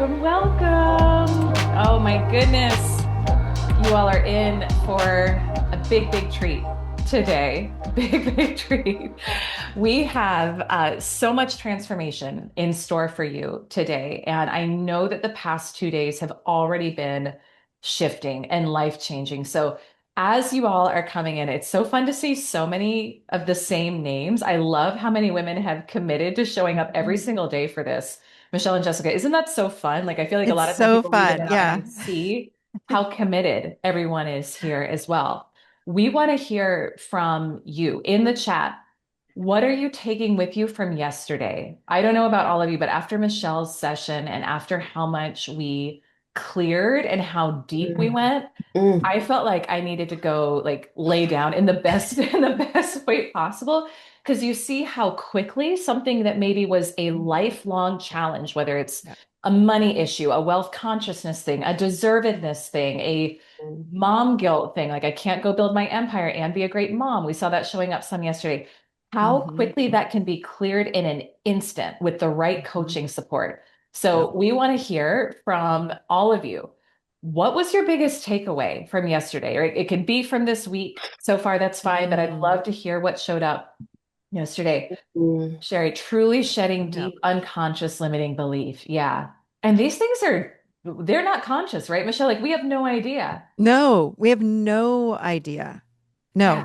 Welcome, welcome. Oh my goodness. You all are in for a big, big treat today. Big, big treat. We have so much transformation in store for you today. And I know that the past 2 days have already been shifting and life changing. So, as you all are coming in, it's so fun to see so many of the same names. I love how many women have committed to showing up every single day for this. Michelle and Jessica, isn't that so fun? Like, I feel like a It's lot of times so people read them fun. out and Yeah. I see how committed everyone is here as well. We want to hear from you in the chat. What are you taking with you from yesterday? I don't know about all of you, but after Michelle's session and after how much we cleared and how deep we Mm, went, mm, I felt like I needed to go like lay down in the best in the best way possible because you see how quickly something that maybe was a lifelong challenge, whether it's Yeah. a money issue, a wealth consciousness thing, a deservedness thing, a mm, mom guilt thing, like I can't go build my empire and be a great mom. We saw that showing up some yesterday. How Hmm. quickly that can be cleared in an instant with the right Hmm. coaching support. Yep. So we want to hear from all of you. What was your biggest takeaway from yesterday? Or it could be from this week so far, that's fine, but I'd Mm. love to hear what showed up yesterday. mm. Sherry, truly shedding Yep. deep unconscious limiting belief. Yeah. And these things are, they're not conscious, right, Michelle? Like we have no idea. No, we have no idea. Yeah. No.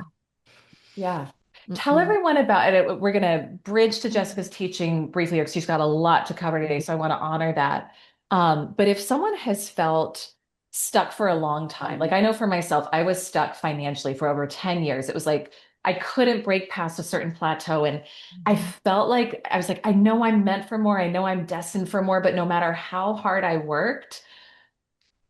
Yeah. Tell Mm-mm. everyone about it. We're going to bridge to Jessica's teaching briefly because she's got a lot to cover today. So I want to honor that. But if someone has felt stuck for a long time, like I know for myself, I was stuck financially for over 10 years. It was like I couldn't break past a certain plateau. And I felt like I was like, I know I'm meant for more. I know I'm destined for more. But no matter how hard I worked,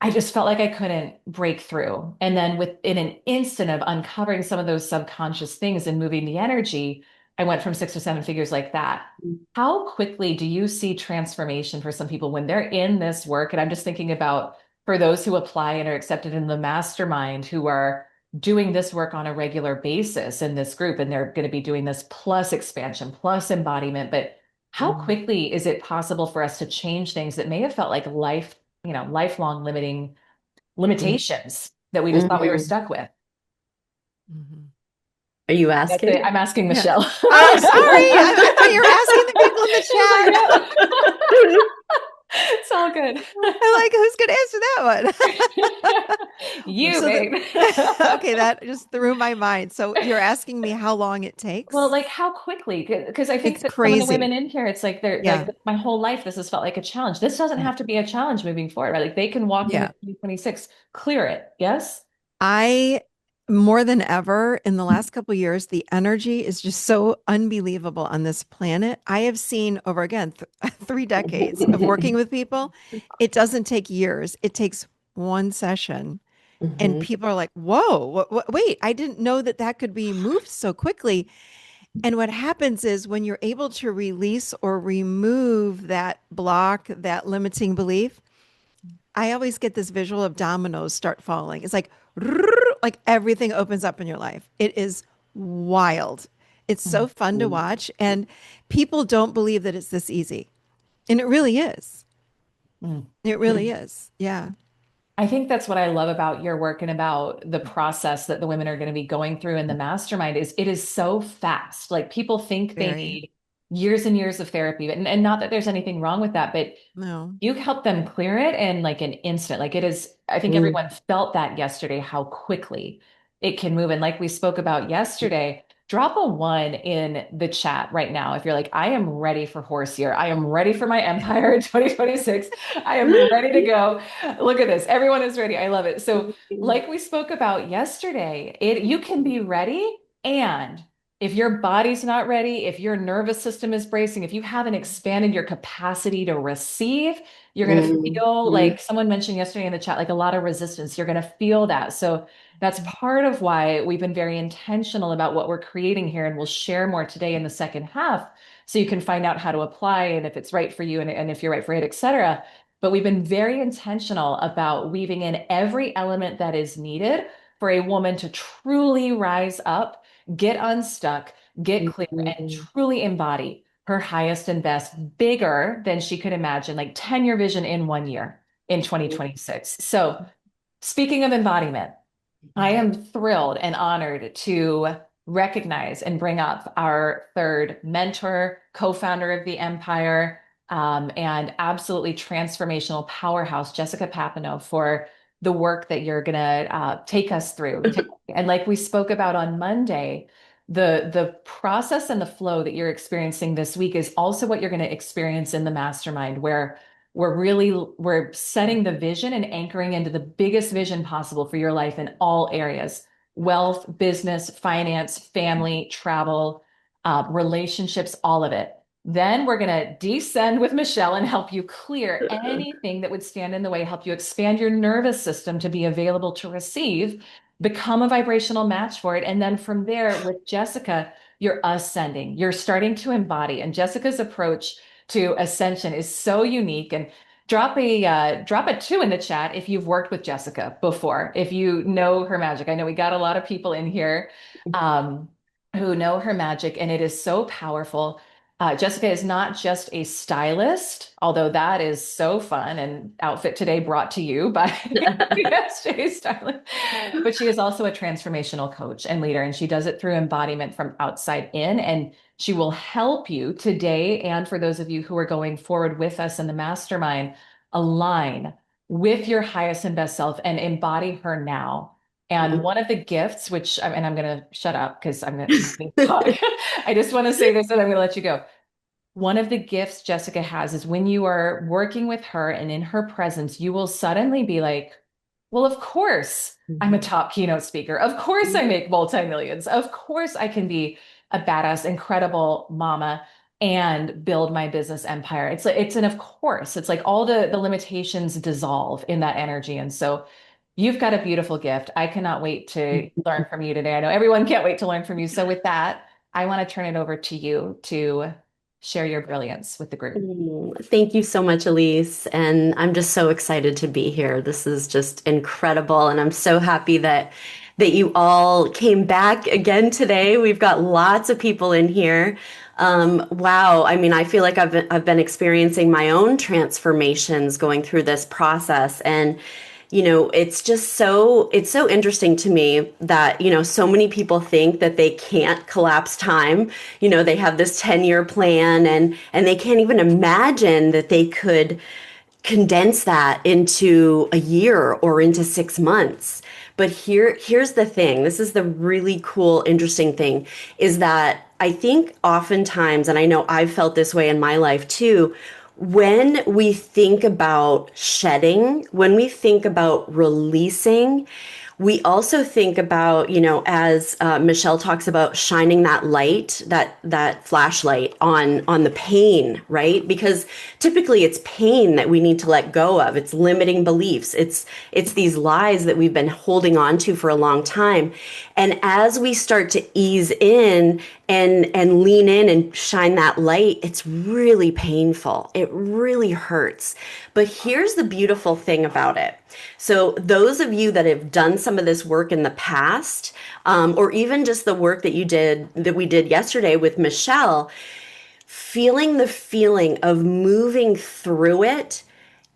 I just felt like I couldn't break through. And then within an instant of uncovering some of those subconscious things and moving the energy, I went from 6 or 7 figures like that. How quickly do you see transformation for some people when they're in this work? And I'm just thinking about for those who apply and are accepted in the mastermind who are doing this work on a regular basis in this group, and they're going to be doing this plus expansion, plus embodiment. But how Mm. quickly is it possible for us to change things that may have felt like lifelong limiting Mm. limitations that we just thought we were Mm. stuck with? Mhm. Are you That's it. asking? I'm asking Yeah. Michelle. Oh, sorry. I thought you were asking the people in the I chat. was like, no. It's all good. I'm like, who's going to answer that one? You, babe. Okay, that just threw my mind. So you're asking me how long it Well, takes? like how quickly? Because I think It's that some of the women crazy. in here, it's like they're like Yeah. my whole life, this has felt like a challenge. This doesn't Yeah. have to be a challenge moving forward, right? Like they can walk into Yeah. 2026, clear it. Yes? I more than ever in the last couple of years, the energy is just so unbelievable on this planet. I have seen over again 3 decades of working with people. It doesn't take years. It takes one session, and Mhm. people are like, "Whoa, wait! I didn't know that that could be moved so quickly." And what happens is when you're able to release or remove that block, that limiting belief, I always get this visual of dominoes start falling. It's like everything opens up in your life. It is wild. It's so fun to Mm. watch, and people don't believe that it's this easy. And it really is. Mm. It really is. Yeah. I think that's what I love about your work and about the process that the women are going to be going through in the mastermind is it is so fast. Like people think they Very. need years and years of therapy, and not that there's anything wrong with that, but No. you help them clear it in like an instant. Like it is, I think Mm. everyone felt that yesterday, how quickly it can move. And like we spoke about yesterday, drop a one in the chat right now. If you're like, I am ready for horse year. I am ready for my empire in 2026. I am ready to go. Look at this. Everyone is ready. I love it. So, like we spoke about yesterday, you can be ready. And if your body's not ready, if your nervous system is bracing, if you haven't expanded your capacity to receive, you're going to Mm. feel Mm. like someone mentioned yesterday in the chat, like a lot of resistance. You're going to feel that. So that's part of why we've been very intentional about what we're creating here. And we'll share more today in the second half so you can find out how to apply and if it's right for you and if you're right for it, et cetera. But we've been very intentional about weaving in every element that is needed for a woman to truly rise up, get unstuck, get clear, and Mhm. truly embody her highest and best, bigger than she could imagine, like 10-year vision in 1 year in 2026. So, speaking of embodiment, I am thrilled and honored to recognize and bring up our third mentor, co-founder of the Empire, and absolutely transformational powerhouse, Jessica Papineau, for the work that you're going to take us through today. And like we spoke about on Monday, the process and the flow that you're experiencing this week is also what you're going to experience in the mastermind, where we're setting the vision and anchoring into the biggest vision possible for your life in all areas: wealth, business, finance, family, travel, relationships, all of it. Then we're going to descend with Michelle and help you clear anything that would stand in the way, help you expand your nervous system to be available to receive, become a vibrational match for it. And then from there, with Jessica, you're ascending, you're starting to embody. And Jessica's approach to ascension is so unique. And drop a 2 in the chat if you've worked with Jessica before, if you know her magic. I know we got a lot of people in here who know her magic, and it is so powerful. Jessica is not just a stylist, although that is so fun, and outfit today brought to you by BSJ Styling, but she is also a transformational coach and leader, and she does it through embodiment from outside in. And she will help you today, and for those of you who are going forward with us in the mastermind, align with your highest and best self and embody her now. And one of the gifts, which, and I'm going to shut up because I'm going to talk. I just want to say this and I'm going to let you go. One of the gifts Jessica has is when you are working with her and in her presence, you will suddenly be like, well, of course I'm a top keynote speaker. Of course I make multi-millions. Of course I can be a badass, incredible mama and build my business empire. It's an of course. It's like all the limitations dissolve in that energy. And so you've got a beautiful gift. I cannot wait to learn from you today. I know everyone can't wait to learn from you. So with that, I want to turn it over to you to share your brilliance with the group. Thank you so much, Elyse. And I'm just so excited to be here. This is just incredible. And I'm so happy that you all came back again today. We've got lots of people in here. Wow. I mean, I feel like I've been experiencing my own transformations going through this process. And it's so interesting to me that, so many people think that they can't collapse time. They have this 10-year plan and they can't even imagine that they could condense that into a year or into 6 months. But here's the thing. This is the really cool, interesting thing, is that I think oftentimes, and I know I've felt this way in my life too, when we think about shedding, when we think about releasing, we also think about, as Michelle talks about, shining that light, that flashlight on the pain, right? Because typically it's pain that we need to let go of. It's limiting beliefs. It's these lies that we've been holding on to for a long time. And as we start to ease in and lean in and shine that light, it's really painful. It really hurts. But here's the beautiful thing about it. So those of you that have done some of this work in the past, or even just the work that we did yesterday with Michelle, feeling the feeling of moving through it.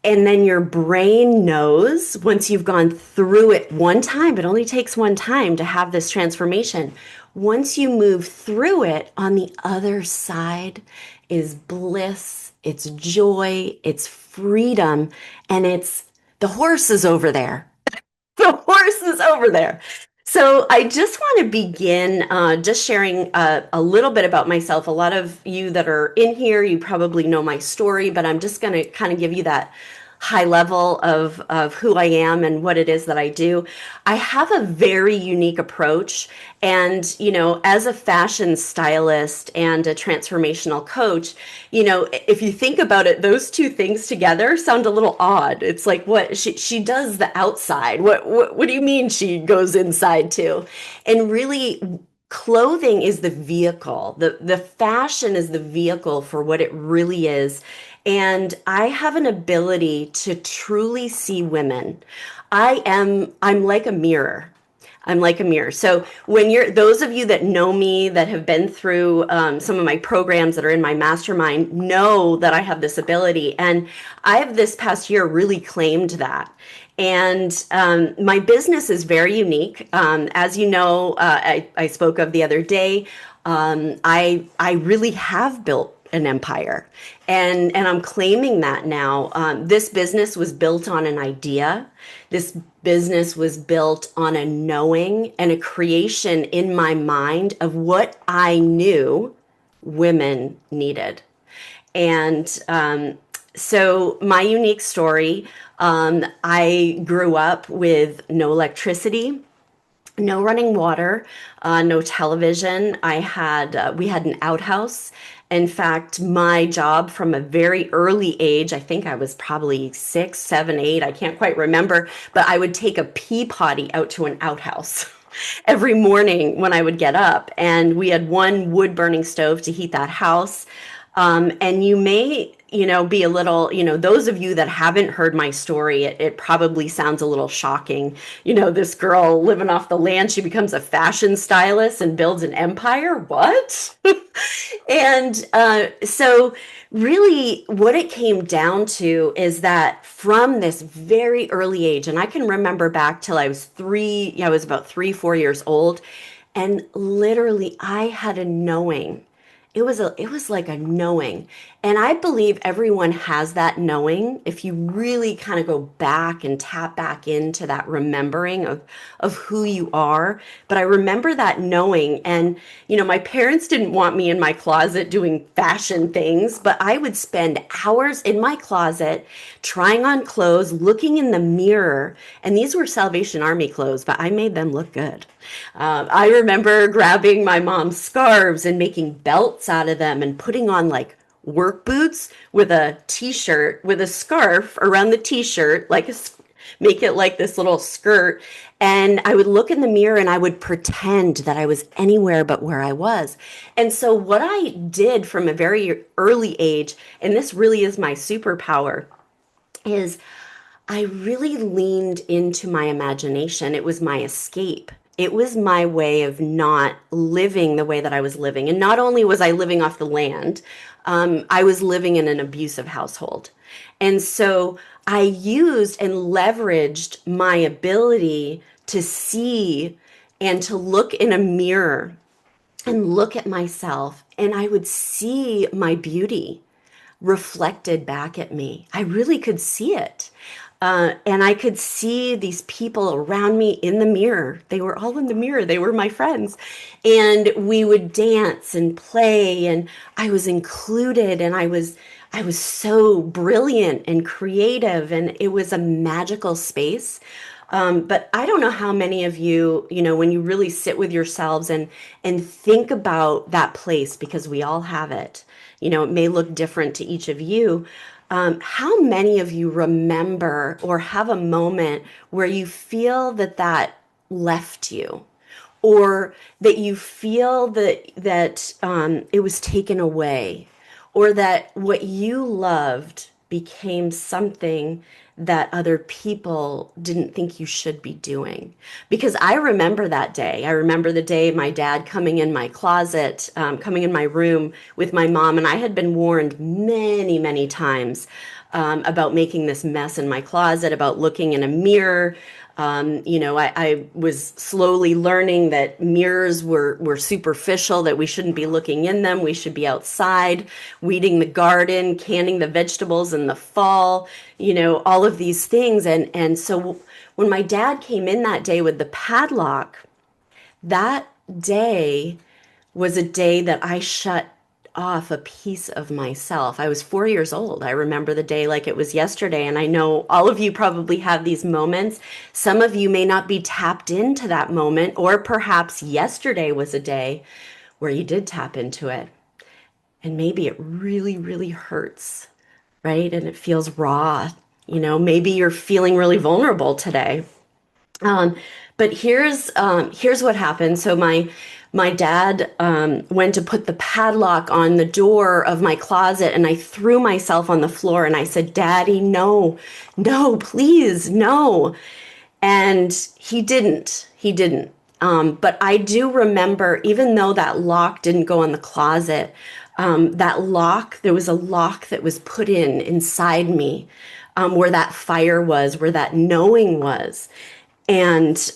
And then your brain knows once you've gone through it one time, it only takes one time to have this transformation. Once you move through it, on the other side is bliss, it's joy, it's freedom, and the horse is over there. The horse is over there. So I just want to begin just sharing a little bit about myself. A lot of you that are in here, you probably know my story, but I'm just going to kind of give you that high level of who I am and what it is that I do. I have a very unique approach. And, as a fashion stylist and a transformational coach, if you think about it, those two things together sound a little odd. It's like, what she does the outside. What do you mean she goes inside too? And really, clothing is the vehicle. The fashion is the vehicle for what it really is. And I have an ability to truly see women. I'm like a mirror. I'm like a mirror. So when those of you that know me, that have been through some of my programs that are in my mastermind, know that I have this ability. And I have this past year really claimed that. And my business is very unique. As you know, I spoke of the other day, I really have built an empire, and I'm claiming that now. This business was built on an idea. This business was built on a knowing and a creation in my mind of what I knew women needed. And so my unique story, I grew up with no electricity, no running water, no television. We had an outhouse. In fact, my job from a very early age, I think I was probably 6, 7, 8, I can't quite remember, but I would take a pea potty out to an outhouse every morning when I would get up. And we had one wood burning stove to heat that house. And you may, be a little, those of you that haven't heard my story, it probably sounds a little shocking. This girl living off the land, she becomes a fashion stylist and builds an empire. What? And so really what it came down to is that from this very early age, and I can remember back till I was I was about 3, 4 years old, and literally I had a knowing. It was like a knowing. And I believe everyone has that knowing if you really kind of go back and tap back into that remembering of who you are. But I remember that knowing. And, my parents didn't want me in my closet doing fashion things, but I would spend hours in my closet trying on clothes, looking in the mirror. And these were Salvation Army clothes, but I made them look good. I remember grabbing my mom's scarves and making belts out of them and putting on like work boots with a t-shirt with a scarf around the t-shirt, make it like this little skirt. And I would look in the mirror and I would pretend that I was anywhere but where I was. And so what I did from a very early age, and this really is my superpower, is I really leaned into my imagination. It was my escape. It was my way of not living the way that I was living. And not only was I living off the land, I was living in an abusive household. And so I used and leveraged my ability to see and to look in a mirror and look at myself, and I would see my beauty reflected back at me. I really could see it. And I could see these people around me in the mirror. They were all in the mirror. They were my friends. And we would dance and play, and I was included, and I was so brilliant and creative, and it was a magical space. But I don't know how many of you, when you really sit with yourselves and think about that place, because we all have it. It may look different to each of you. How many of you remember or have a moment where you feel that left you, or that you feel that it was taken away, or that what you loved became something that other people didn't think you should be doing? Because I remember that day. I remember the day my dad coming in my closet, coming in my room with my mom, and I had been warned many, many times about making this mess in my closet, about looking in a mirror. I was slowly learning that mirrors were superficial, that we shouldn't be looking in them. We should be outside, weeding the garden, canning the vegetables in the fall, all of these things. And so when my dad came in that day with the padlock, that day was a day that I shut off a piece of myself. I was 4 years old. I remember the day like it was yesterday. And I know all of you probably have these moments. Some of you may not be tapped into that moment, or perhaps yesterday was a day where you did tap into it. And maybe it really, really hurts, right? And it feels raw. Maybe you're feeling really vulnerable today. But here's what happened. So my dad went to put the padlock on the door of my closet, and I threw myself on the floor and I said, "Daddy, no, no, please, no." And he didn't. But I do remember, even though that lock didn't go in the closet, that lock, there was a lock that was put in inside me, where that fire was, where that knowing was. And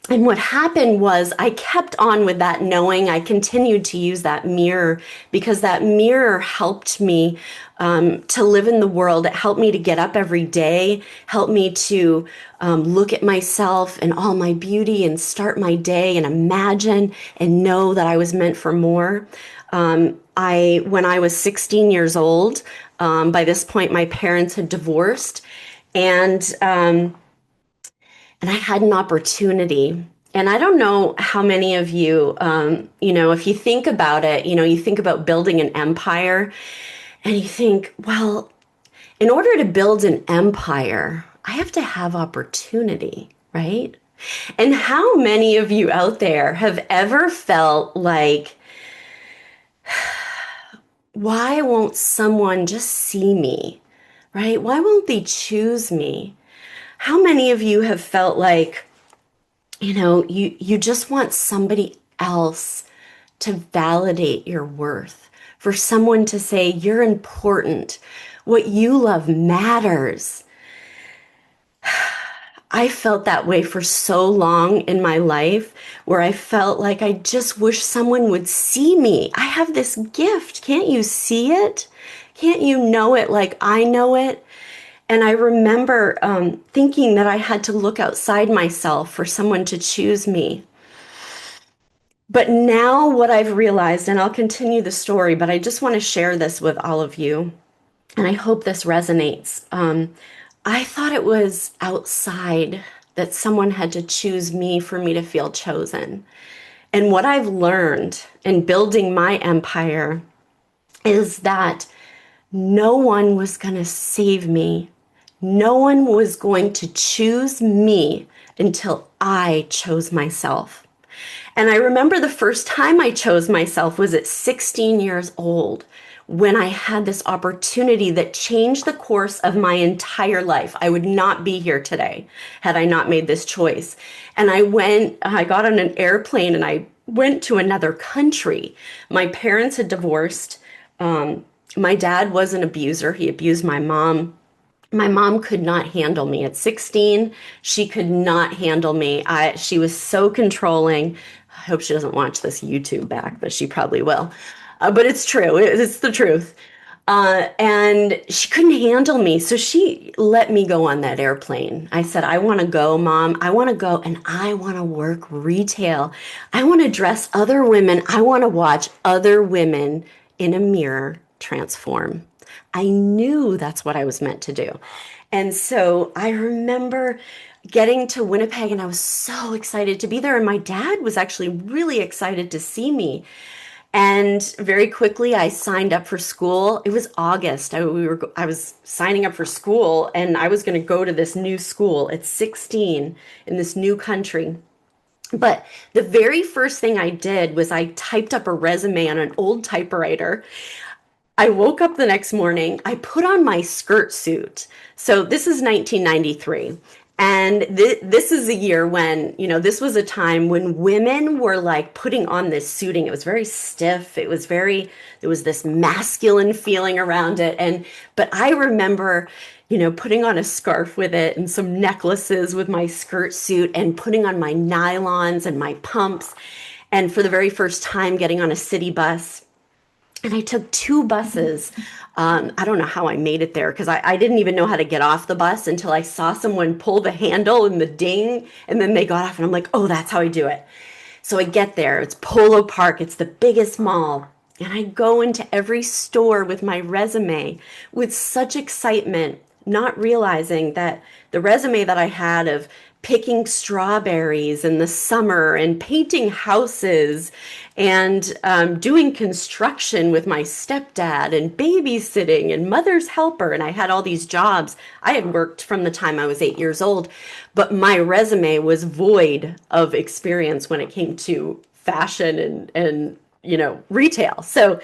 and what happened was I kept on with that knowing. I continued to use that mirror because that mirror helped me to live in the world. It helped me to get up every day, helped me to look at myself and all my beauty and start my day and imagine and know that I was meant for more. When I was 16 years old, by this point, my parents had divorced, and and I had an opportunity. And I don't know how many of you, if you think about it, you think about building an empire and you think, well, in order to build an empire, I have to have opportunity, right? And how many of you out there have ever felt like, why won't someone just see me, right? Why won't they choose me? How many of you have felt like, you just want somebody else to validate your worth, for someone to say you're important, what you love matters. I felt that way for so long in my life, where I felt like I just wish someone would see me. I have this gift. Can't you see it? Can't you know it like I know it? And I remember thinking that I had to look outside myself for someone to choose me. But now, what I've realized, and I'll continue the story, but I just want to share this with all of you, and I hope this resonates. I thought it was outside that someone had to choose me for me to feel chosen. And what I've learned in building my empire is that no one was going to save me. No one was going to choose me until I chose myself. And I remember the first time I chose myself was at 16 years old, when I had this opportunity that changed the course of my entire life. I would not be here today had I not made this choice. And I got on an airplane and I went to another country. My parents had divorced. My dad was an abuser. He abused my mom. My mom could not handle me at 16. She could not handle me. She was so controlling. I hope she doesn't watch this YouTube back, but she probably will. But it's true. It's the truth. And she couldn't handle me. So she let me go on that airplane. I said, I want to go, Mom. I want to go, and I want to work retail. I want to dress other women. I want to watch other women in a mirror transform. I knew that's what I was meant to do. And so I remember getting to Winnipeg, and I was so excited to be there. And my dad was actually really excited to see me. And very quickly, I signed up for school. It was August. I was signing up for school, and I was going to go to this new school at 16 in this new country. But the very first thing I did was I typed up a resume on an old typewriter. I woke up the next morning, I put on my skirt suit. So this is 1993. And this is a year when, this was a time when women were like putting on this suiting. It was very stiff. There was this masculine feeling around it. But I remember, putting on a scarf with it and some necklaces with my skirt suit and putting on my nylons and my pumps. And for the very first time, getting on a city bus. And I took two buses. I don't know how I made it there because I didn't even know how to get off the bus until I saw someone pull the handle and the ding, and then they got off, and I'm like, oh, that's how I do it. So I get there. It's Polo Park. It's the biggest mall. And I go into every store with my resume with such excitement, not realizing that the resume that I had of picking strawberries in the summer and painting houses and doing construction with my stepdad and babysitting and mother's helper. And I had all these jobs. I had worked from the time I was 8 years old, but my resume was void of experience when it came to fashion and retail. So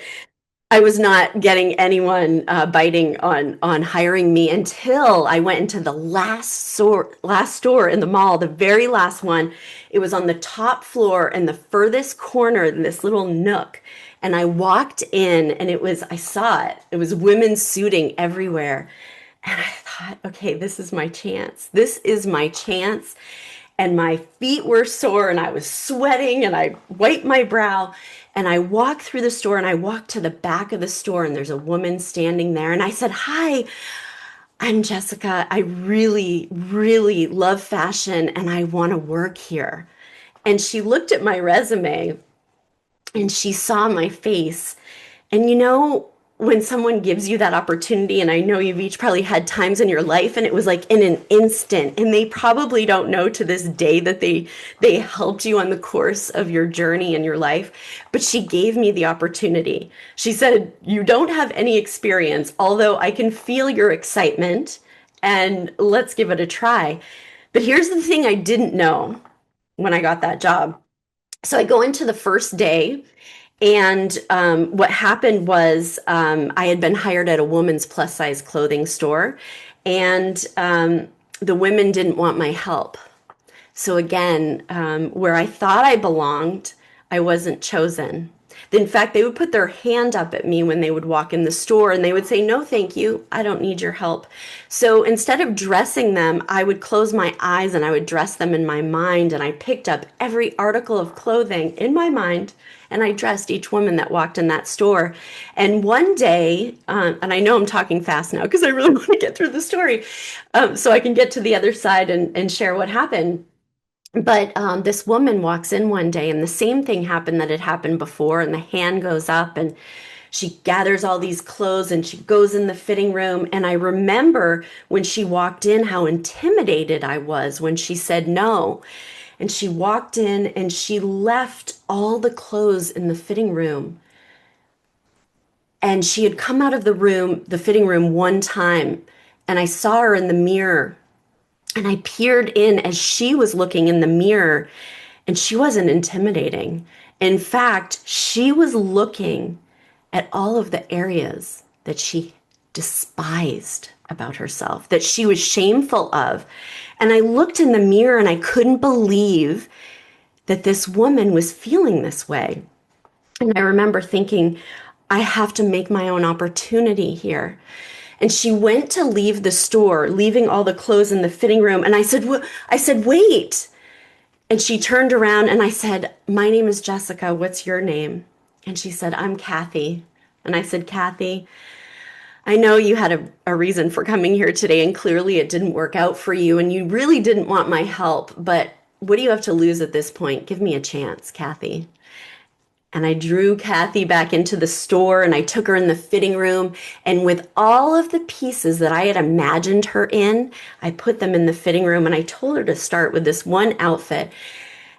I was not getting anyone biting on hiring me until I went into the last store in the mall, the very last one. It was on the top floor in the furthest corner in this little nook. And I walked in and I saw it. It was women suiting everywhere. And I thought, okay, this is my chance. This is my chance. And my feet were sore and I was sweating and I wiped my brow and I walked through the store and I walked to the back of the store and there's a woman standing there and I said, "Hi, I'm Jessica. I really, really love fashion and I want to work here." And she looked at my resume and she saw my face. And when someone gives you that opportunity, and I know you've each probably had times in your life, and it was like in an instant, and they probably don't know to this day that they helped you on the course of your journey in your life. But she gave me the opportunity. She said, "You don't have any experience, although I can feel your excitement, and let's give it a try." But here's the thing I didn't know when I got that job. So I go into the first day, and what happened was I had been hired at a woman's plus size clothing store, and the women didn't want my help. So again, where I thought I belonged, I wasn't chosen. In fact, they would put their hand up at me when they would walk in the store and they would say, "No, thank you. I don't need your help." So instead of dressing them, I would close my eyes and I would dress them in my mind. And I picked up every article of clothing in my mind and I dressed each woman that walked in that store. And one day, and I know I'm talking fast now because I really want to get through the story so I can get to the other side and share what happened. But this woman walks in one day, and the same thing happened that had happened before. And the hand goes up, and she gathers all these clothes, and she goes in the fitting room. And I remember when she walked in, how intimidated I was when she said no. And she walked in, and she left all the clothes in the fitting room. And she had come out of the fitting room one time, and I saw her in the mirror. And I peered in as she was looking in the mirror, and she wasn't intimidating. In fact, she was looking at all of the areas that she despised about herself, that she was shameful of. And I looked in the mirror and I couldn't believe that this woman was feeling this way. And I remember thinking, I have to make my own opportunity here. And she went to leave the store, leaving all the clothes in the fitting room. And I said, "Wait." And she turned around and I said, "My name is Jessica. What's your name?" And she said, "I'm Kathy." And I said, "Kathy, I know you had a reason for coming here today, and clearly it didn't work out for you, and you really didn't want my help. But what do you have to lose at this point? Give me a chance, Kathy." And I drew Kathy back into the store and I took her in the fitting room. And with all of the pieces that I had imagined her in, I put them in the fitting room and I told her to start with this one outfit.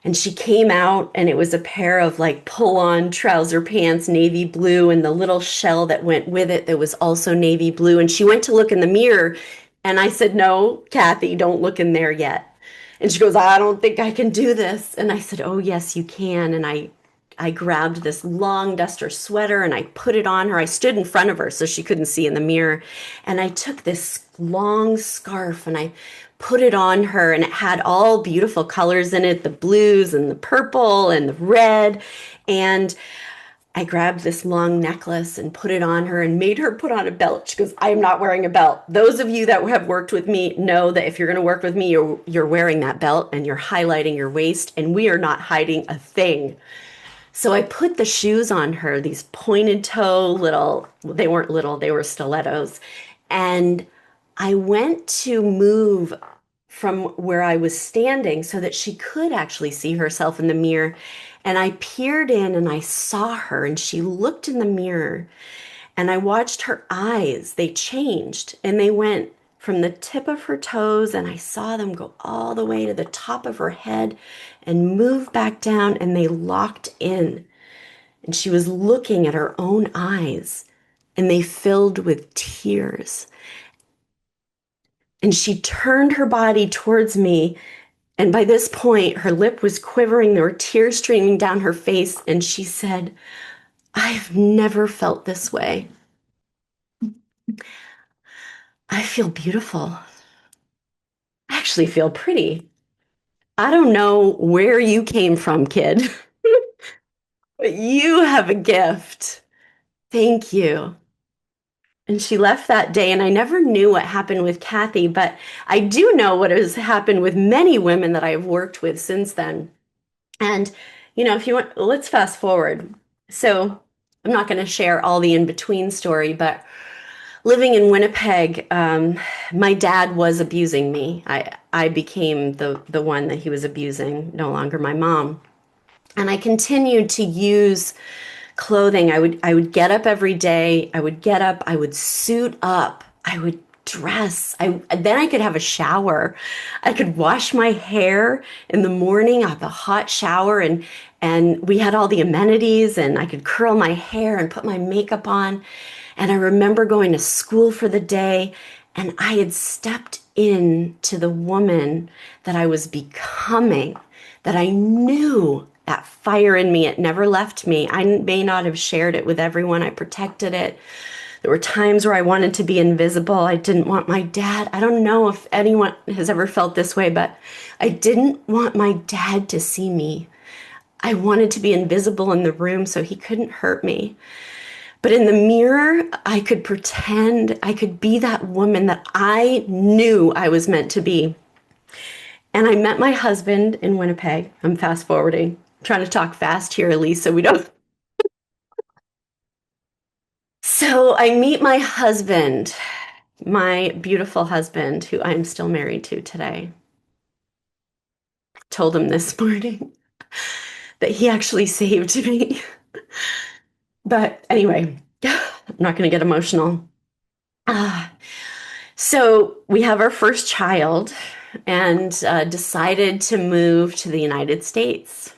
And she came out and it was a pair of like pull-on trouser pants, navy blue, and the little shell that went with it that was also navy blue. And she went to look in the mirror and I said, "No, Kathy, don't look in there yet." And she goes, "I don't think I can do this." And I said, "Oh, yes, you can." And I grabbed this long duster sweater and I put it on her. I stood in front of her so she couldn't see in the mirror. And I took this long scarf and I put it on her, and it had all beautiful colors in it, the blues and the purple and the red. And I grabbed this long necklace and put it on her and made her put on a belt. She goes, "I am not wearing a belt." Those of you that have worked with me know that if you're going to work with me, you're wearing that belt and you're highlighting your waist, and we are not hiding a thing. So I put the shoes on her, these pointed toe they weren't little, they were stilettos. And I went to move from where I was standing so that she could actually see herself in the mirror. And I peered in and I saw her, and she looked in the mirror, and I watched her eyes. They changed and they went from the tip of her toes, and I saw them go all the way to the top of her head and move back down, and they locked in. And she was looking at her own eyes, and they filled with tears. And she turned her body towards me, and by this point, her lip was quivering. There were tears streaming down her face, and she said, I've never felt this way. I feel beautiful. I actually feel pretty. I don't know where you came from, kid, but you have a gift. Thank you. And she left that day, and I never knew what happened with Kathy, but I do know what has happened with many women that I've worked with since then. And, if you want, let's fast forward. So I'm not going to share all the in-between story, but living in Winnipeg, my dad was abusing me. I became the one that he was abusing, no longer my mom. And I continued to use clothing. I would get up every day. I would suit up. I would dress. Then I could have a shower. I could wash my hair in the morning. I have a hot shower, and we had all the amenities, and I could curl my hair and put my makeup on. And I remember going to school for the day, and I had stepped into the woman that I was becoming, that I knew that fire in me. It never left me. I may not have shared it with everyone. I protected it. There were times where I wanted to be invisible. I didn't want my dad. I don't know if anyone has ever felt this way, but I didn't want my dad to see me. I wanted to be invisible in the room so he couldn't hurt me. But in the mirror, I could pretend, I could be that woman that I knew I was meant to be. And I met my husband in Winnipeg. I'm fast forwarding, trying to talk fast here, Elyse, so we don't. So I meet my husband, my beautiful husband, who I'm still married to today. Told him this morning that he actually saved me. But anyway, I'm not going to get emotional. So we have our first child and decided to move to the United States.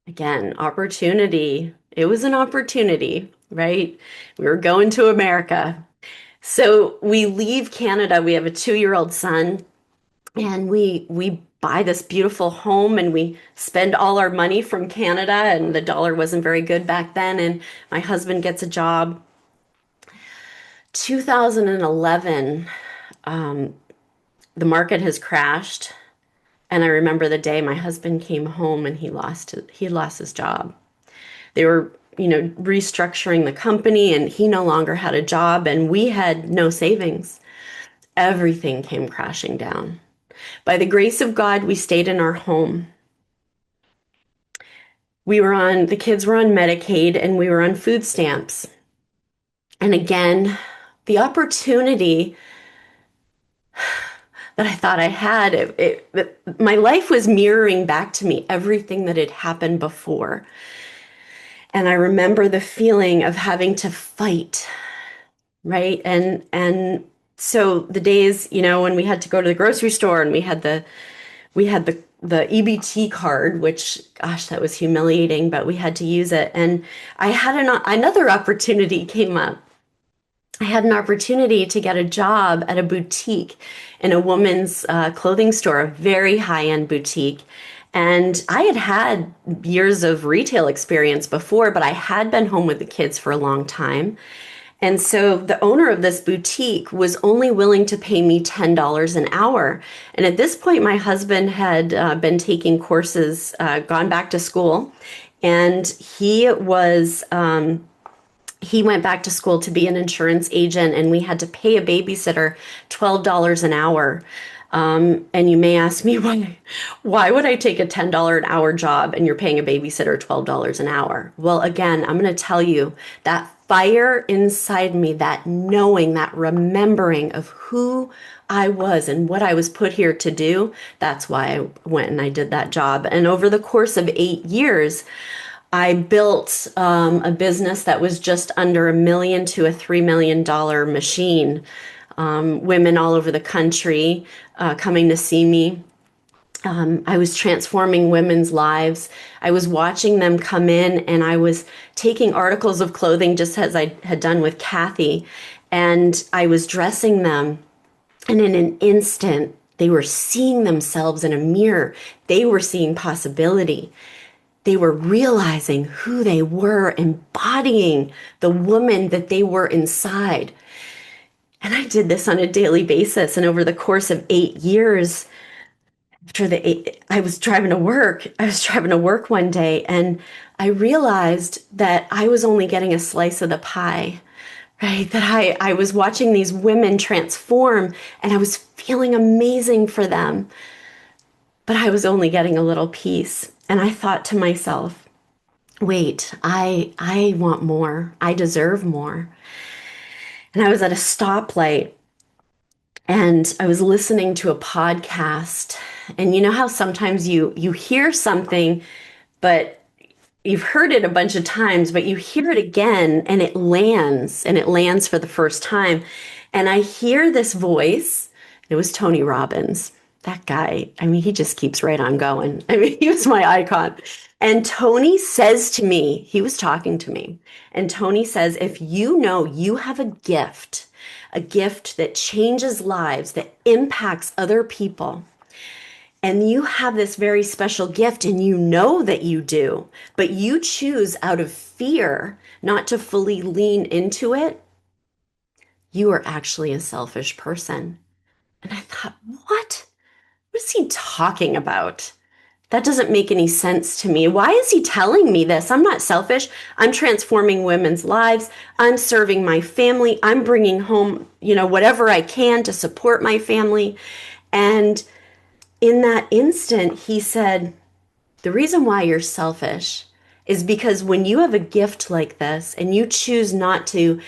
Again, opportunity. It was an opportunity, right? We were going to America. So we leave Canada. We have a 2-year-old son, and we buy this beautiful home, and we spend all our money from Canada, and the dollar wasn't very good back then, and my husband gets a job. 2011, the market has crashed, and I remember the day my husband came home and he lost his job. They were, restructuring the company, and he no longer had a job, and we had no savings. Everything came crashing down. By the grace of God, we stayed in our home. The kids were on Medicaid, and we were on food stamps. And again, the opportunity that I thought I had, my life was mirroring back to me everything that had happened before. And I remember the feeling of having to fight, right? And so the days, when we had to go to the grocery store, and we had the EBT card, which, gosh, that was humiliating, but we had to use it. And I had another opportunity came up. I had an opportunity to get a job at a boutique in a woman's clothing store, a very high-end boutique. And I had years of retail experience before, but I had been home with the kids for a long time. And so the owner of this boutique was only willing to pay me $10 an hour. And at this point, my husband had been taking courses, gone back to school, and he went back to school to be an insurance agent, and we had to pay a babysitter $12 an hour. And you may ask me, why would I take a $10 an hour job and you're paying a babysitter $12 an hour? Well, again, I'm going to tell you that fire inside me, that knowing, that remembering of who I was and what I was put here to do, that's why I went and I did that job. And over the course of 8 years, I built a business that was just under $1 million to a $3 million machine. Women all over the country coming to see me. I was transforming women's lives. I was watching them come in, and I was taking articles of clothing just as I had done with Kathy, and I was dressing them. And in an instant, they were seeing themselves in a mirror. They were seeing possibility. They were realizing who they were, embodying the woman that they were inside. And I did this on a daily basis. And over the course of 8 years, I was driving to work. I was driving to work one day, and I realized that I was only getting a slice of the pie, right? That I was watching these women transform, and I was feeling amazing for them, but I was only getting a little piece. And I thought to myself, wait, I want more. I deserve more. And I was at a stoplight, and I was listening to a podcast. And you know how sometimes you hear something, but you've heard it a bunch of times, but you hear it again and it lands for the first time. And I hear this voice. It was Tony Robbins. That guy, I mean, he just keeps right on going. I mean, he was my icon. And Tony says to me, he was talking to me, and Tony says, if you know you have a gift that changes lives, that impacts other people, and you have this very special gift and you know that you do, but you choose out of fear not to fully lean into it, you are actually a selfish person. And I thought, what? What is he talking about? That doesn't make any sense to me. Why is he telling me this? I'm not selfish. I'm transforming women's lives. I'm serving my family. I'm bringing home, whatever I can to support my family. And in that instant, he said, the reason why you're selfish is because when you have a gift like this and you choose not to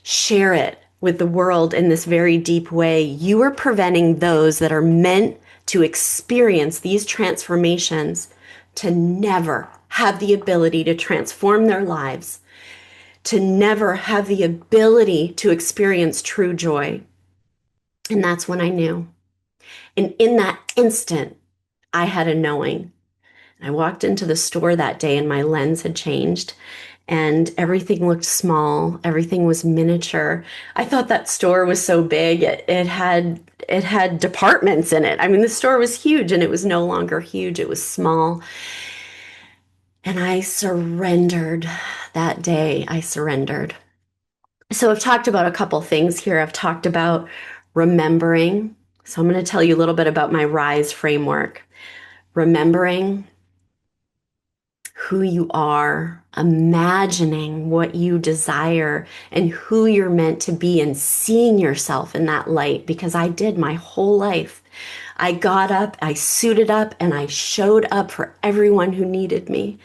share it with the world in this very deep way, you are preventing those that are meant to experience these transformations to never have the ability to transform their lives, to never have the ability to experience true joy. And that's when I knew. And in that instant, I had a knowing. I walked into the store that day and my lens had changed and everything looked small. Everything was miniature. I thought that store was so big. It had departments in it. I mean, the store was huge and it was no longer huge. It was small. And I surrendered that day. I surrendered. So I've talked about a couple things here. I've talked about remembering. So I'm going to tell you a little bit about my RISE framework. Remembering who you are, imagining what you desire and who you're meant to be, and seeing yourself in that light, because I did my whole life. I got up, I suited up, and I showed up for everyone who needed me.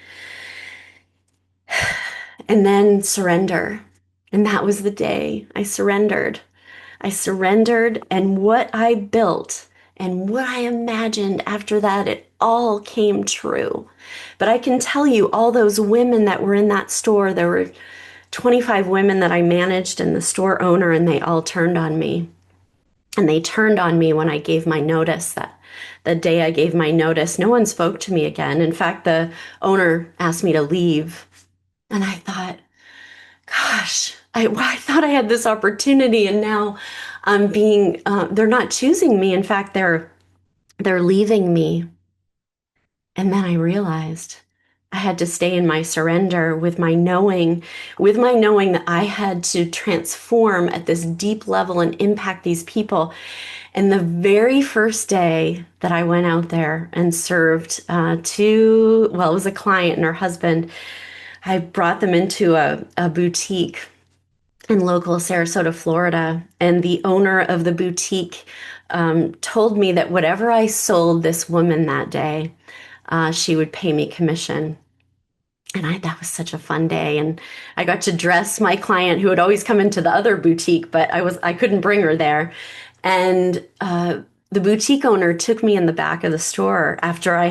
And then surrender. And that was the day I surrendered. I surrendered, and what I built and what I imagined after that, it all came true. But I can tell you, all those women that were in that store, there were 25 women that I managed and the store owner, and they all turned on me. And they turned on me when I gave my notice. That the day I gave my notice, no one spoke to me again. In fact, the owner asked me to leave. And I thought, gosh, I thought I had this opportunity, and now they're not choosing me. In fact, they're leaving me. And then I realized I had to stay in my surrender with my knowing that I had to transform at this deep level and impact these people. And the very first day that I went out there and served it was a client and her husband, I brought them into a boutique in local Sarasota, Florida. And the owner of the boutique told me that whatever I sold this woman that day, she would pay me commission. And that was such a fun day. And I got to dress my client who had always come into the other boutique, but I couldn't bring her there. And the boutique owner took me in the back of the store after I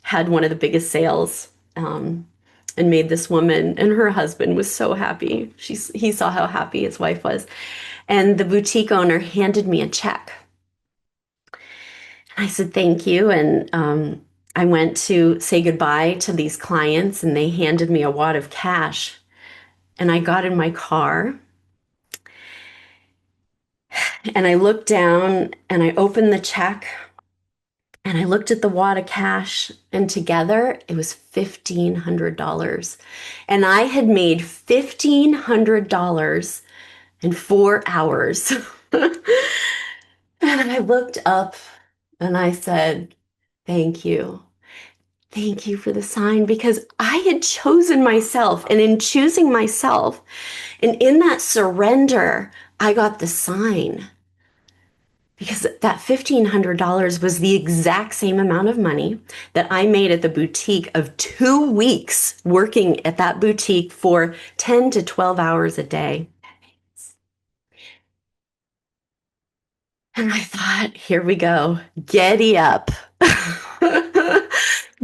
had one of the biggest sales, and made this woman, and her husband was so happy. He saw how happy his wife was. And the boutique owner handed me a check. I said, thank you. And I went to say goodbye to these clients, and they handed me a wad of cash. And I got in my car and I looked down and I opened the check And I looked at the wad of cash, and together it was $1,500. And I had made $1,500 in 4 hours. And I looked up and I said, thank you. Thank you for the sign, because I had chosen myself. And in choosing myself and in that surrender, I got the sign. Because that $1,500 was the exact same amount of money that I made at the boutique of 2 weeks working at that boutique for 10 to 12 hours a day. And I thought, here we go. Giddy up.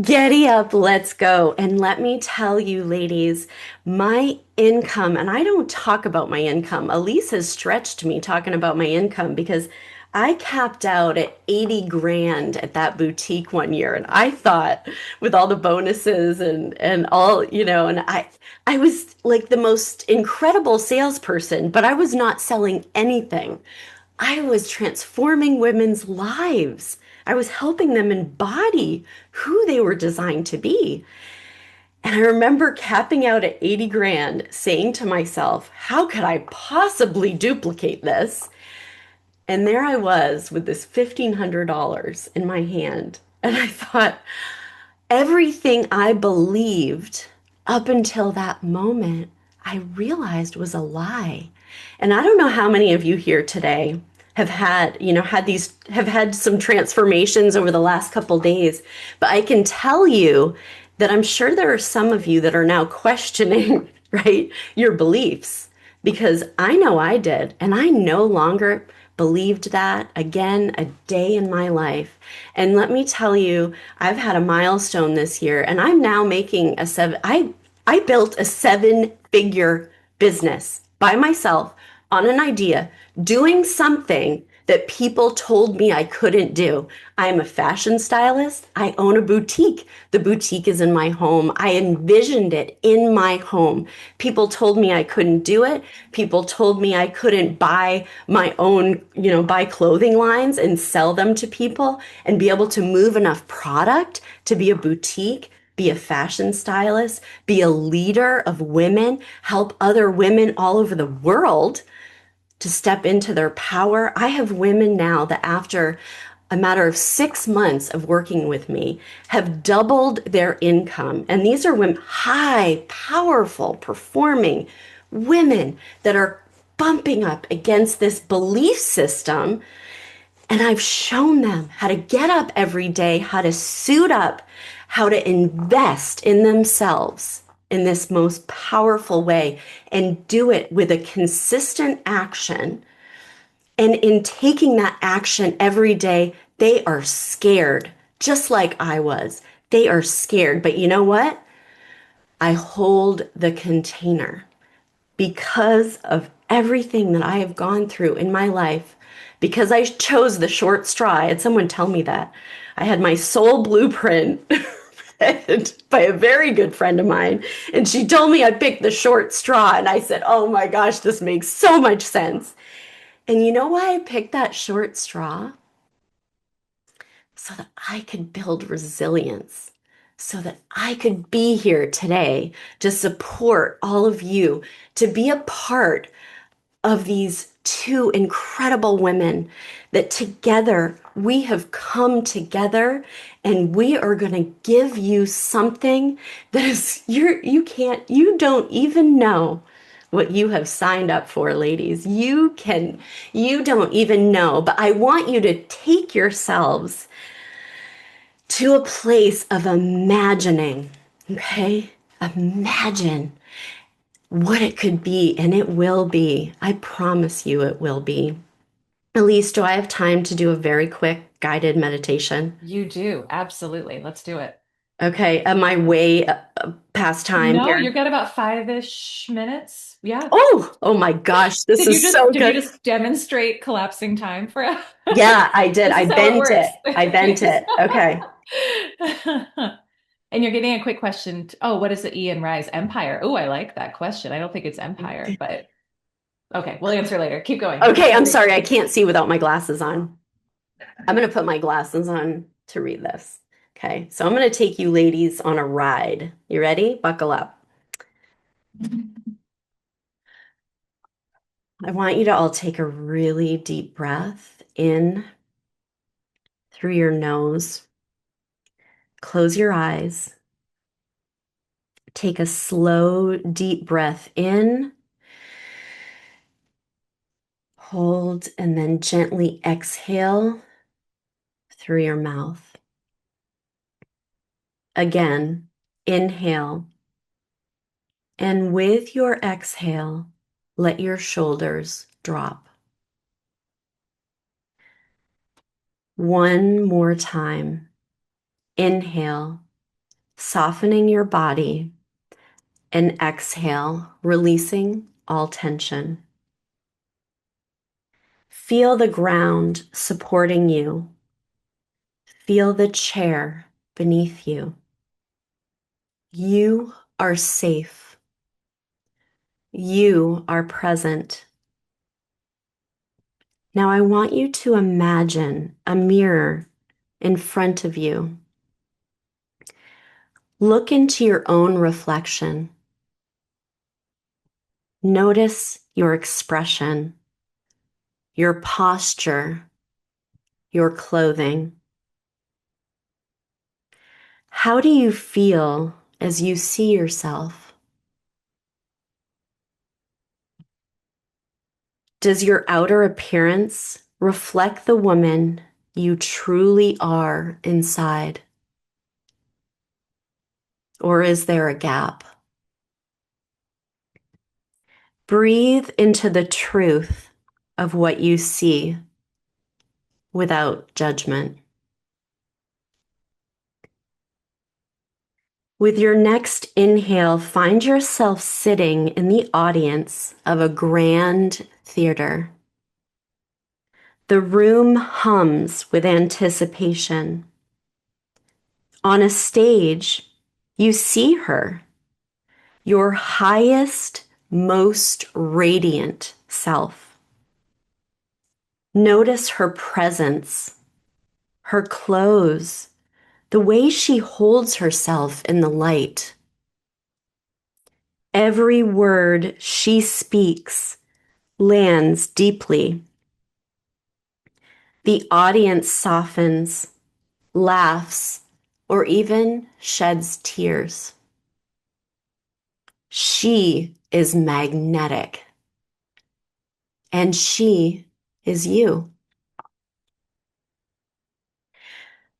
Giddy up, let's go. And let me tell you, ladies, my income, and I don't talk about my income. Elyse has stretched me talking about my income because I capped out at 80 grand at that boutique one year. And I thought with all the bonuses and all, and I was like the most incredible salesperson, but I was not selling anything. I was transforming women's lives. I was helping them embody who they were designed to be. And I remember capping out at 80 grand, saying to myself, how could I possibly duplicate this? And there I was with this $1,500 in my hand. And I thought, everything I believed up until that moment, I realized was a lie. And I don't know how many of you here today have had some transformations over the last couple days, but I can tell you that I'm sure there are some of you that are now questioning, right, your beliefs, because I know I did, and I no longer believed that again a day in my life. And let me tell you, I've had a milestone this year, and I'm now making I built a 7-figure business by myself on an idea, doing something that people told me I couldn't do. I'm a fashion stylist. I own a boutique. The boutique is in my home. I envisioned it in my home. People told me I couldn't do it. People told me I couldn't buy my own, buy clothing lines and sell them to people and be able to move enough product to be a boutique, be a fashion stylist, be a leader of women, help other women all over the world to step into their power. I have women now that after a matter of 6 months of working with me have doubled their income. And these are women, high, powerful, performing women that are bumping up against this belief system. And I've shown them how to get up every day, how to suit up, how to invest in themselves in this most powerful way and do it with a consistent action. And in taking that action every day, they are scared, just like I was. They are scared. But you know what? I hold the container because of everything that I have gone through in my life, because I chose the short straw. I had someone tell me that. I had my soul blueprint by a very good friend of mine, and she told me I picked the short straw, and I said, oh my gosh, this makes so much sense. And you know why I picked that short straw? So that I could build resilience, so that I could be here today to support all of you, to be a part of these two incredible women that together we have come together, and we are going to give you something that is you don't even know what you have signed up for, ladies. You don't even know, but I want you to take yourselves to a place of imagining, okay? Imagine what it could be, and it will be. I promise you it will be. Elyse, do I have time to do a very quick guided meditation? You do. Absolutely. Let's do it. Okay, am I way past time No, here? you've got about 5-ish minutes. Yeah. Oh my gosh, this is so Did you good. just demonstrate collapsing time for us? Yeah, I did. This I is how it bent works. it. I bent it. Okay. And you're getting a quick question. Oh, what is the E in Rise? Empire. Oh, I like that question. I don't think it's Empire, but okay, we'll answer later. Keep going. Okay, I'm sorry. I can't see without my glasses on. I'm gonna put my glasses on. to read this. Okay, so I'm going to take you ladies on a ride. You ready? Buckle up. I want you to all take a really deep breath in through your nose. Close your eyes. Take a slow, deep breath in. Hold and then gently exhale through your mouth. Again, inhale. And with your exhale, let your shoulders drop. One more time. Inhale, softening your body, and exhale, releasing all tension. Feel the ground supporting you. Feel the chair beneath you. You are safe. You are present. Now I want you to imagine a mirror in front of you. Look into your own reflection. Notice your expression, your posture, your clothing. How do you feel as you see yourself? Does your outer appearance reflect the woman you truly are inside? Or is there a gap? Breathe into the truth of what you see without judgment. With your next inhale, find yourself sitting in the audience of a grand theater. The room hums with anticipation. On a stage, you see her, your highest, most radiant self. Notice her presence, her clothes, the way she holds herself in the light. Every word she speaks lands deeply. The audience softens, laughs, or even sheds tears. She is magnetic, and she is you.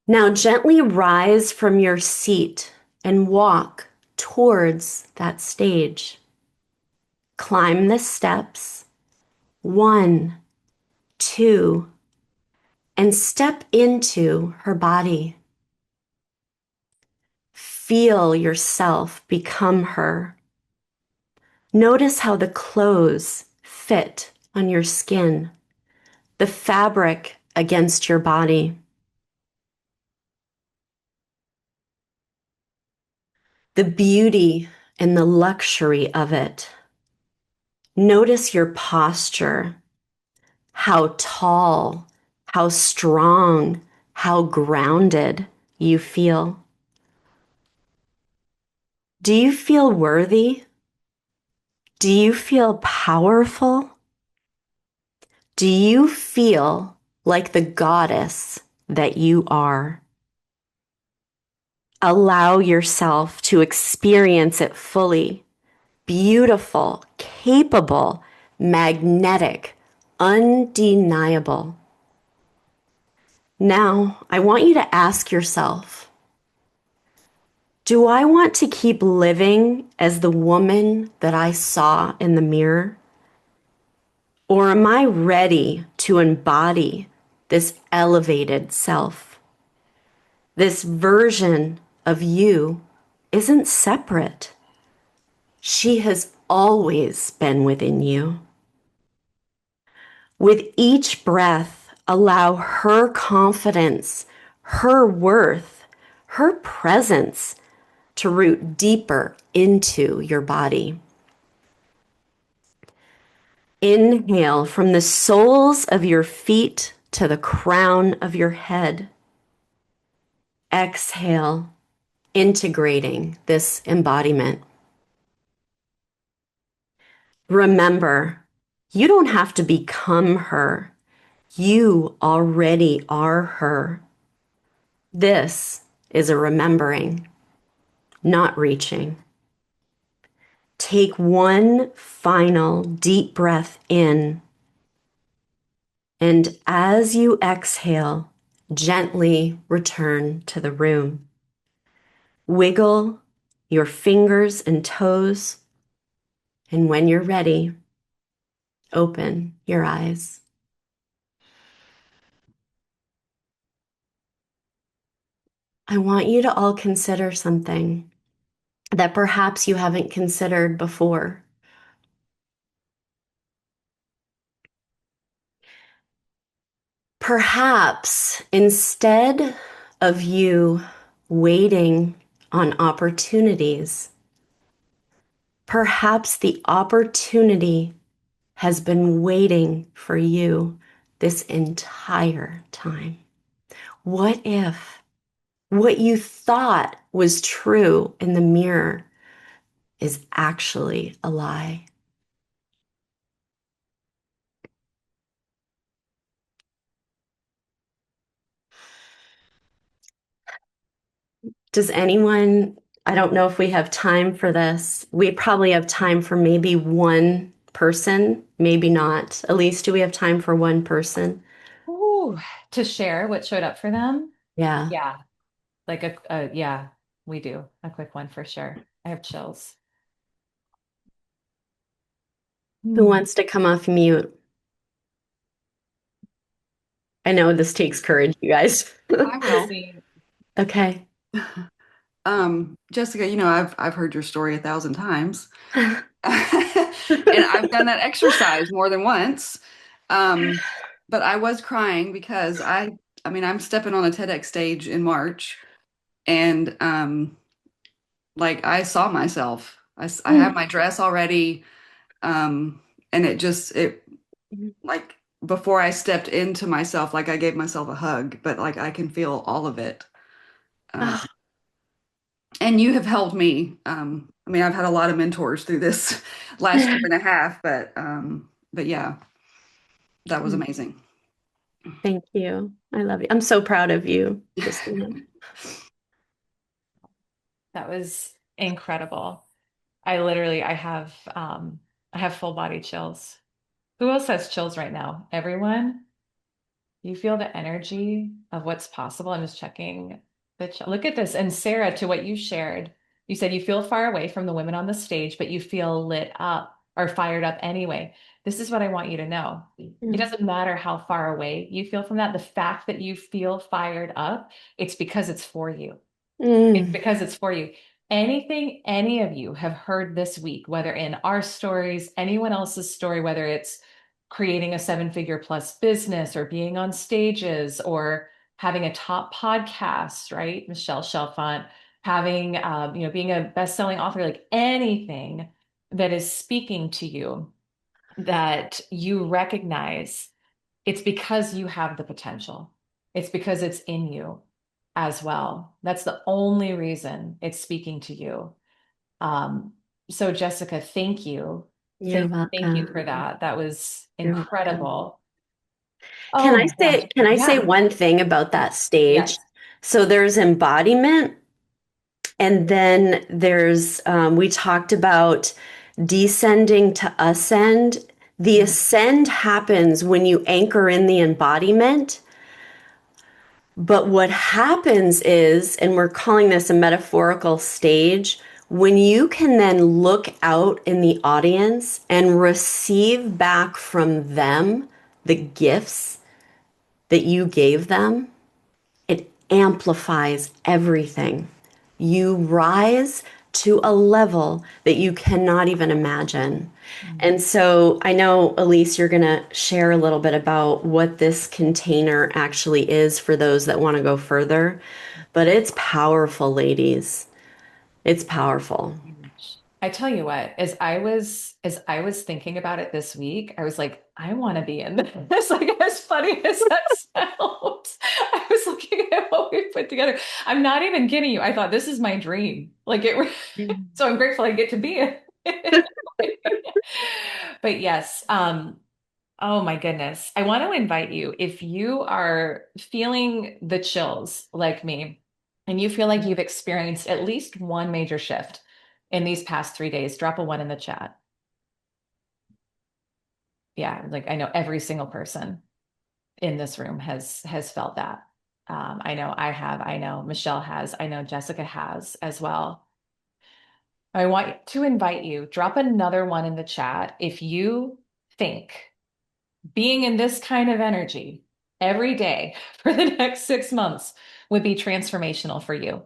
Now gently rise from your seat and walk towards that stage. Climb the steps, 1, 2, and step into her body. Feel yourself become her. Notice how the clothes fit on your skin, the fabric against your body. The beauty and the luxury of it. Notice your posture, how tall, how strong, how grounded you feel. Do you feel worthy? Do you feel powerful? Do you feel like the goddess that you are? Allow yourself to experience it fully. Beautiful, capable, magnetic, undeniable. Now, I want you to ask yourself, do I want to keep living as the woman that I saw in the mirror? Or am I ready to embody this elevated self? This version of you isn't separate. She has always been within you. With each breath, allow her confidence, her worth, her presence to root deeper into your body. Inhale from the soles of your feet to the crown of your head. exhale, integrating this embodiment. Remember, you don't have to become her. You already are her. This is a remembering, not reaching. Take one final deep breath in, and as you exhale, gently return to the room. Wiggle your fingers and toes, and when you're ready, open your eyes. I want you to all consider something that perhaps you haven't considered before. Perhaps instead of you waiting on opportunities, perhaps the opportunity has been waiting for you this entire time. What if what you thought was true in the mirror is actually a lie? Does anyone, I don't know if we have time for this. We probably have time for maybe one person, maybe not. Elyse, do we have time for one person? Ooh, to share what showed up for them. Yeah. Yeah, like yeah, we do. A quick one for sure. I have chills. Who Hmm. wants to come off mute? I know this takes courage, you guys. I will. See. Okay. Jessica, I've heard your story 1,000 times. And I've done that exercise more than once. Um, but I was crying because I'm stepping on a TEDx stage in March, and like I saw myself. I have my dress already, and it like before I stepped into myself, like I gave myself a hug, but like I can feel all of it. Um, Oh, and you have helped me. I've had a lot of mentors through this last year and a half, but yeah, that was amazing. thank you. I love you. I'm so proud of you, Christina. That was incredible. I have full body chills. Who else has chills right now? Everyone? You feel the energy of what's possible. I'm just checking look at this. And Sarah, to what you shared, you said you feel far away from the women on the stage, but you feel lit up or fired up anyway. This is what I want you to know. It Mm. doesn't matter how far away you feel from that. The fact that you feel fired up, it's because it's for you. It's Mm. because it's for you. Anything any of you have heard this week, whether in our stories, anyone else's story, whether it's creating a seven-figure plus business or being on stages or having a top podcast, right? Michelle Chalfant, having, being a best-selling author, like anything that is speaking to you that you recognize, it's because you have the potential. It's because it's in you as well. That's the only reason it's speaking to you. Um, so Jessica, thank you. You're Thank you for welcome. that. That was You're welcome. incredible. Oh my gosh. Can I say Yeah. one thing about Yes. that stage? Yes. So there's embodiment, and then there's we talked about descending to ascend. The Mhm. ascend happens when you anchor in the embodiment. But what happens is, and we're calling this a metaphorical stage, when you can then look out in the audience and receive back from them the gifts that you gave them, it amplifies everything. You rise to a level that you cannot even imagine. And so I know, Elyse, you're going to share a little bit about what this container actually is for those that want to go further. But it's powerful, ladies. It's powerful. I tell you what, as I was thinking about it this week, I was like, I want to be in this. Like, as funny as that sounds, I was looking at what we put together. I'm not even kidding you. I thought this is my dream. Like it, so I'm grateful I get to be in it. But yes, oh my goodness. I want to invite you, if you are feeling the chills like me, and you feel like you've experienced at least one major shift in these past 3 days, drop a one in the chat. Yeah, like I know every single person in this room has felt that. I know I have, I know Michelle has, I know Jessica has as well. I want to invite you, drop another one in the chat if you think being in this kind of energy every day for the next 6 months would be transformational for you.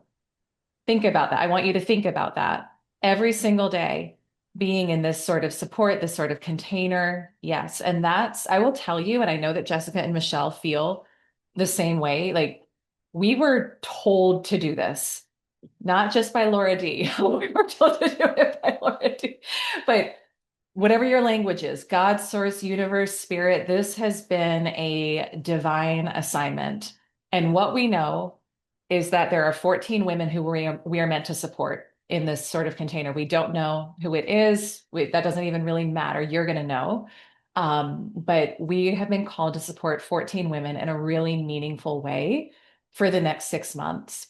Think about that. I want you to think about that every single day, being in this sort of support, this sort of container. Yes. And I will tell you, and I know that Jessica and Michelle feel the same way. Like we were told to do this, not just by Laura D. We were told to do it by Laura D. But whatever your language is, God, source, universe, spirit, this has been a divine assignment. And what we know is that there are 14 women who we are meant to support in this sort of container. We don't know who it is. That doesn't even really matter. You're going to know. But we have been called to support 14 women in a really meaningful way for the next 6 months.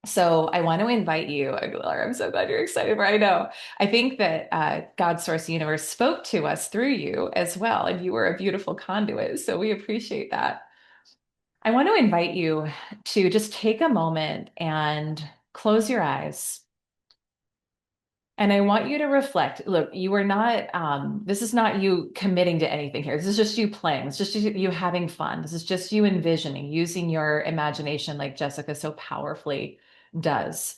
So I want to invite you, Aguilar. I'm so glad you're excited. I know. I think that God, Source, Universe spoke to us through you as well, and you were a beautiful conduit. So we appreciate that. I want to invite you to just take a moment and close your eyes. And I want you to reflect. Look, you are not, this is not you committing to anything here. This is just you playing. It's just you having fun. This is just you envisioning, using your imagination like Jessica so powerfully does.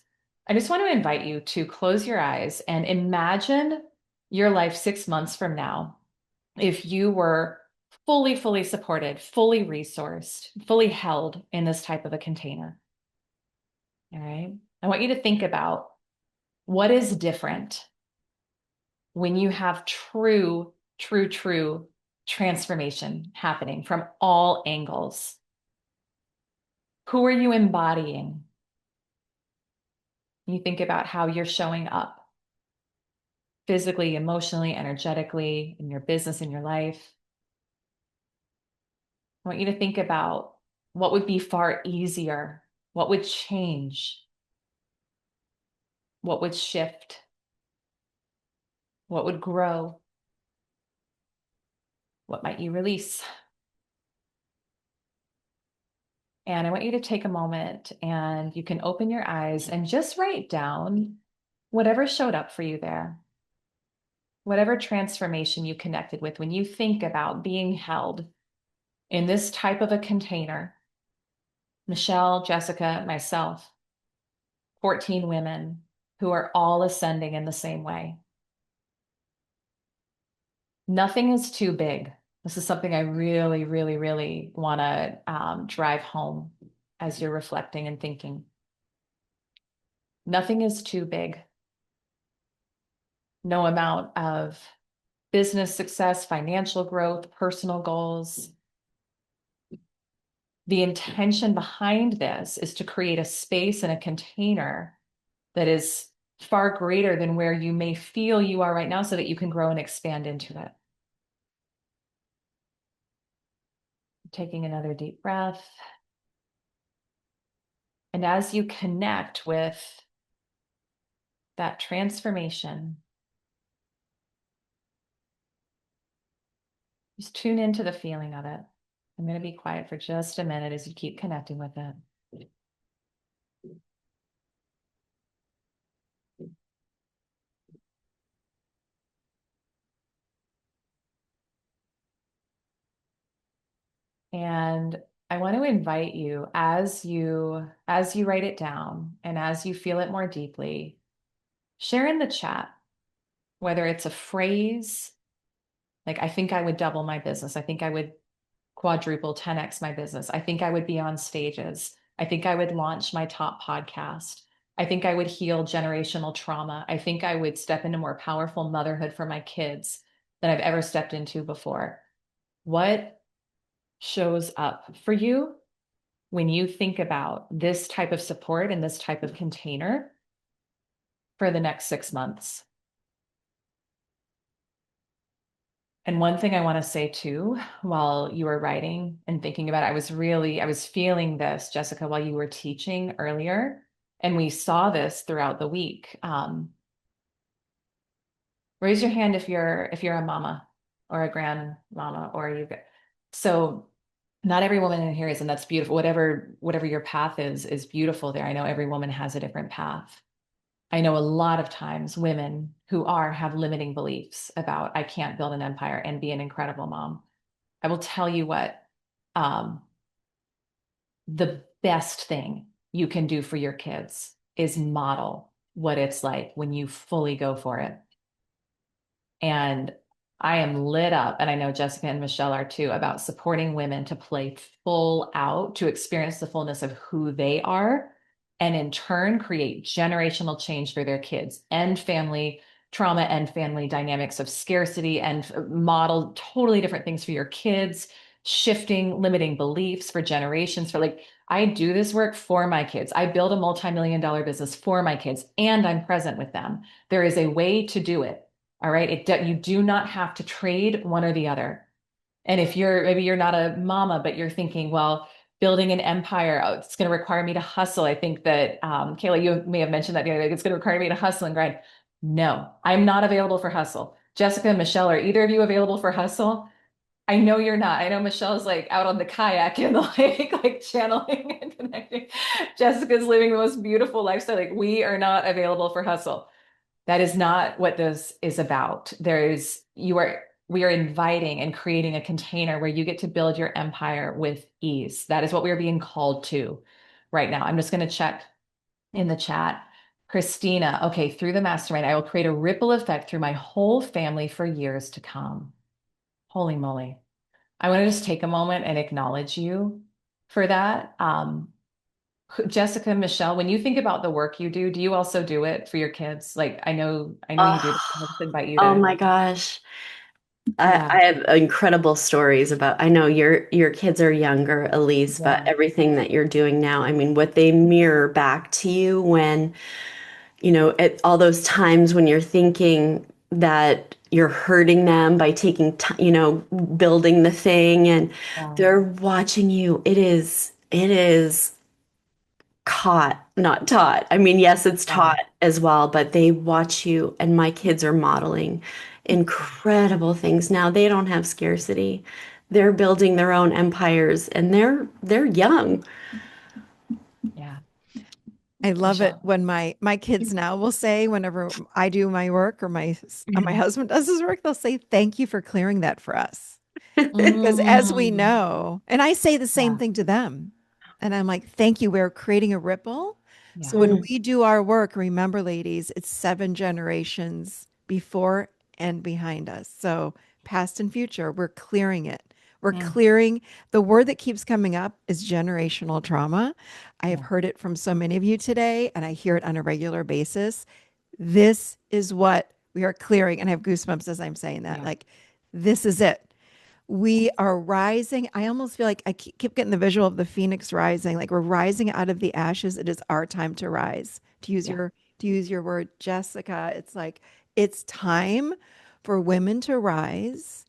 I just want to invite you to close your eyes and imagine your life 6 months from now. If you were fully, fully supported, fully resourced, fully held in this type of a container. All right. I want you to think about what is different when you have true, true, true transformation happening from all angles. Who are you embodying? You think about how you're showing up physically, emotionally, energetically, in your business, in your life. I want you to think about what would be far easier, what would change, what would shift, what would grow, what might you release. And I want you to take a moment and you can open your eyes and just write down whatever showed up for you there, whatever transformation you connected with when you think about being held in this type of a container. Michelle, Jessica, myself, 14 women who are all ascending in the same way. Nothing is too big. This is something I really, really, really want to drive home as you're reflecting and thinking. Nothing is too big. No amount of business success, financial growth, personal goals. The intention behind this is to create a space and a container that is far greater than where you may feel you are right now so that you can grow and expand into it. Taking another deep breath. And as you connect with that transformation, just tune into the feeling of it. I'm going to be quiet for just a minute as you keep connecting with it. And I want to invite you as you write it down and as you feel it more deeply, share in the chat, whether it's a phrase, like, I think I would double my business. I think I would quadruple 10x my business. I think I would be on stages. I think I would launch my top podcast. I think I would heal generational trauma. I think I would step into more powerful motherhood for my kids than I've ever stepped into before. What shows up for you when you think about this type of support and this type of container for the next 6 months? And one thing I want to say too, while you were writing and thinking about it, I was feeling this, Jessica, while you were teaching earlier, and we saw this throughout the week. Raise your hand if you're a mama or a grandmama or you. So not every woman in here is, and that's beautiful. Whatever your path is beautiful there. I know every woman has a different path. I know a lot of times women who have limiting beliefs about I can't build an empire and be an incredible mom. I will tell you what, um, the best thing you can do for your kids is model what it's like when you fully go for it. And I am lit up, and I know Jessica and Michelle are too, about supporting women to play full out, to experience the fullness of who they are, and in turn create generational change for their kids and family trauma and family dynamics of scarcity, and model totally different things for your kids, shifting limiting beliefs for generations. For like, I do this work for my kids. I build a multi-million-dollar business for my kids, and I'm present with them. There is a way to do it. All right. You do not have to trade one or the other. And if maybe you're not a mama, but you're thinking, well, building an empire, oh, it's going to require me to hustle. I think that, Kayla, you may have mentioned that the other day, it's going to require me to hustle and grind. No, I'm not available for hustle. Jessica and Michelle, are either of you available for hustle? I know you're not. I know Michelle's like out on the kayak in the lake, like channeling and connecting. Jessica's living the most beautiful lifestyle. Like, we are not available for hustle. That is not what this is about. We are inviting and creating a container where you get to build your empire with ease. That is what we are being called to right now. I'm just going to check in the chat. Christina, okay, through the mastermind, I will create a ripple effect through my whole family for years to come. Holy moly. I want to just take a moment and acknowledge you for that. Jessica, Michelle, when you think about the work you do you also do it for your kids? Like, I know you do. Oh, I'll just invite you oh to. my gosh. Yeah, I have incredible stories about, I know your kids are younger, Elise, but yeah, everything that you're doing now, I mean, what they mirror back to you when, at all those times when you're thinking that you're hurting them by taking time, building the thing, and yeah, they're watching you. It is caught, not taught. I mean, yes, it's yeah, taught as well, but they watch you, and my kids are modeling incredible things now. They don't have scarcity. They're building their own empires, and they're young. yeah. I love it Michelle. when my kids now will say, whenever I do my work or my Mhm. husband does his work, they'll say, "Thank you for clearing that for us." Because as we Mm, know, and I say the same yeah, thing to them, and I'm like, "Thank you. We're creating a ripple." So yeah, when Mhm. we do our work, remember, ladies, it's 7 generations before and behind us. So past and future, we're clearing it. We're mm, clearing. The word that keeps coming up is generational trauma. I have yeah, heard it from so many of you today, and I hear it on a regular basis. This is what we are clearing. And I have goosebumps as I'm saying that. yeah, Like, this is it. We are rising. I almost feel like I keep getting the visual of the phoenix rising. Like, we're rising out of the ashes. It is our time to rise. yeah, To use your word, Jessica, it's like it's time for women to rise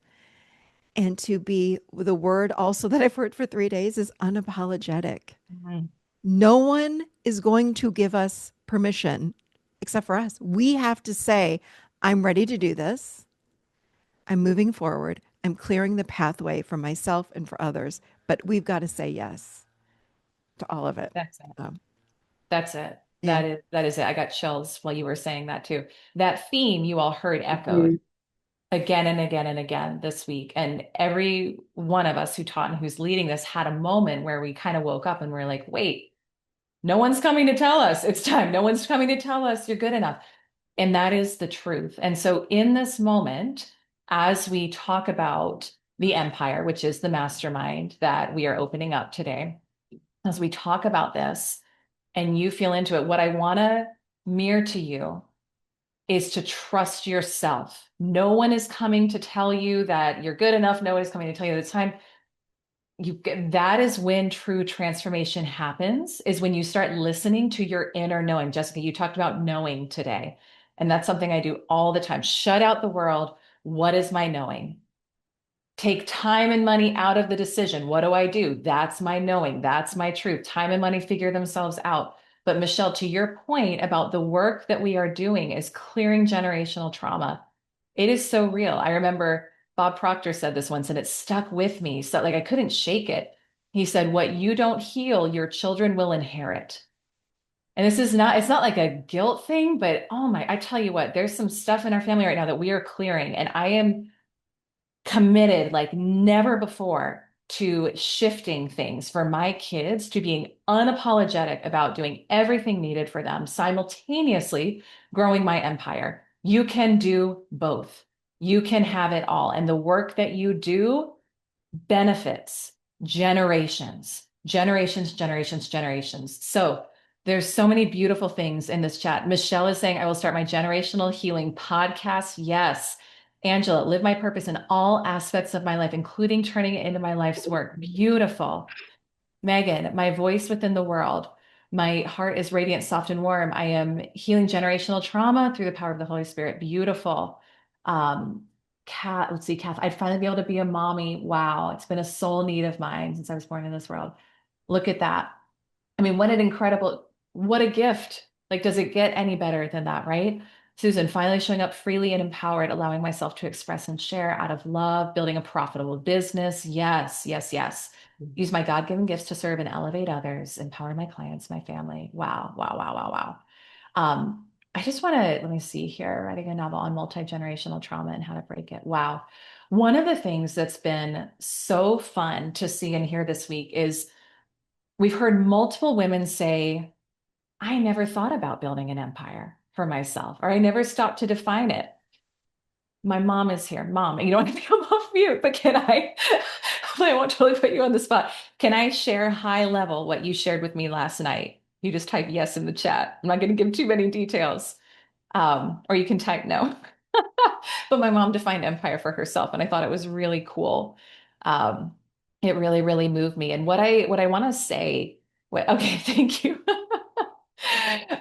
and to be, the word also that I've heard for 3 days is unapologetic. mhm, No one is going to give us permission except for us. We have to say, I'm ready to do this. I'm moving forward. I'm clearing the pathway for myself and for others. But we've got to say yes to all of it. that's it. Um, That's it. yeah. That is it. I got chills while you were saying that too. That theme you all heard echoed Mhm. again and again and again this week. And every one of us who taught and who's leading this had a moment where we kind of woke up and we're like, wait, no one's coming to tell us it's time. No one's coming to tell us you're good enough. And that is the truth. And so in this moment, as we talk about the empire, which is the mastermind that we are opening up today, as we talk about this, and you feel into it, what I want to mirror to you is to trust yourself. No one is coming to tell you that you're good enough. No one is coming to tell you that it's time. That is when true transformation happens, is when you start listening to your inner knowing. Jessica, you talked about knowing today, and that's something I do all the time. Shut out the world. What is my knowing? Take time and money out of the decision. What do I do? That's my knowing. That's my truth. Time and money figure themselves out. But Michelle, to your point about the work that we are doing is clearing generational trauma. It is so real. I remember Bob Proctor said this once and it stuck with me. So like I couldn't shake it. He said, what you don't heal, your children will inherit. And this is not, it's not like a guilt thing, but oh my, I tell you what, there's some stuff in our family right now that we are clearing. And I am committed like never before to shifting things for my kids, to being unapologetic about doing everything needed for them, simultaneously growing my empire. You can do both. You can have it all. And the work that you do benefits generations, generations, generations, generations. So there's so many beautiful things in this chat. Michelle is saying, I will start my generational healing podcast. Yes. Angela, live my purpose in all aspects of my life, including turning it into my life's work. Beautiful. Megan, my voice within the world. My heart is radiant, soft, and warm. I am healing generational trauma through the power of the Holy Spirit. Beautiful. Let's see, Kath, I'd finally be able to be a mommy. Wow, it's been a soul need of mine since I was born in this world. Look at that. I mean, what an incredible, what a gift. Like, does it get any better than that, right? Susan, finally showing up freely and empowered, allowing myself to express and share out of love, building a profitable business. Yes, yes, yes. Use my God-given gifts to serve and elevate others, empower my clients, my family. Wow, wow, wow, wow, wow. I just want to, let me see here, writing a novel on multi-generational trauma and how to break it. Wow. One of the things that's been so fun to see and hear this week is we've heard multiple women say, I never thought about building an empire for myself, or I never stopped to define it. My mom is here. Mom, you don't have to come off mute, but can I, I won't totally put you on the spot. Can I share high level what you shared with me last night? You just type yes in the chat. I'm not going to give too many details. Or you can type no. But my mom defined empire for herself, and I thought it was really cool. Um, it really, really moved me. And what I want to say, okay, thank you.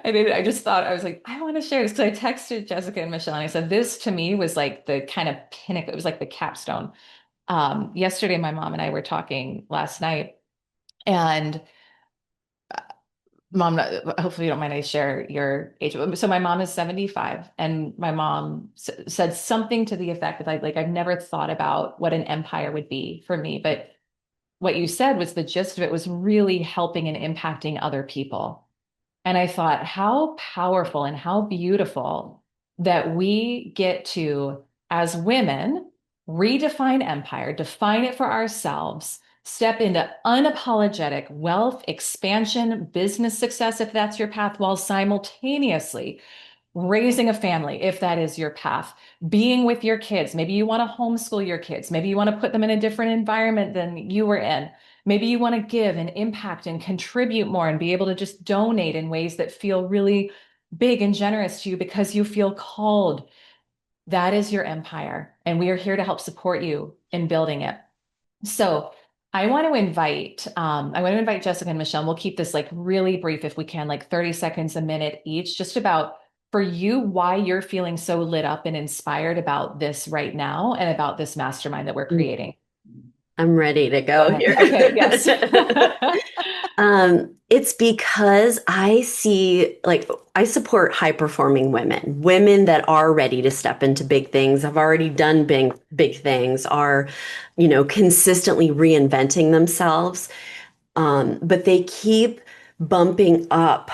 I just thought, I was like, I want to share this because I texted Jessica and Michelle and I said, this to me was like the kind of pinnacle. It was like the capstone. Yesterday, my mom and I were talking last night, and mom, hopefully you don't mind I share your age. So my mom is 75, and my mom said something to the effect that I've never thought about what an empire would be for me. But what you said was the gist of it was really helping and impacting other people. And I thought, how powerful and how beautiful that we get to, as women, redefine empire, define it for ourselves, step into unapologetic wealth expansion, business success, if that's your path, while simultaneously raising a family, if that is your path, being with your kids. Maybe you want to homeschool your kids. Maybe you want to put them in a different environment than you were in. Maybe you want to give and impact and contribute more and be able to just donate in ways that feel really big and generous to you because you feel called. That is your empire. And we are here to help support you in building it. So I want to invite Jessica and Michelle. And we'll keep this like really brief if we can, like 30 seconds a minute each, just about for you, why you're feeling so lit up and inspired about this right now and about this mastermind that we're creating. I'm ready to Go go ahead. here. Okay, yes. It's because I see, like, I support high performing women, women that are ready to step into big things, have already done big things, are, consistently reinventing themselves. But they keep bumping up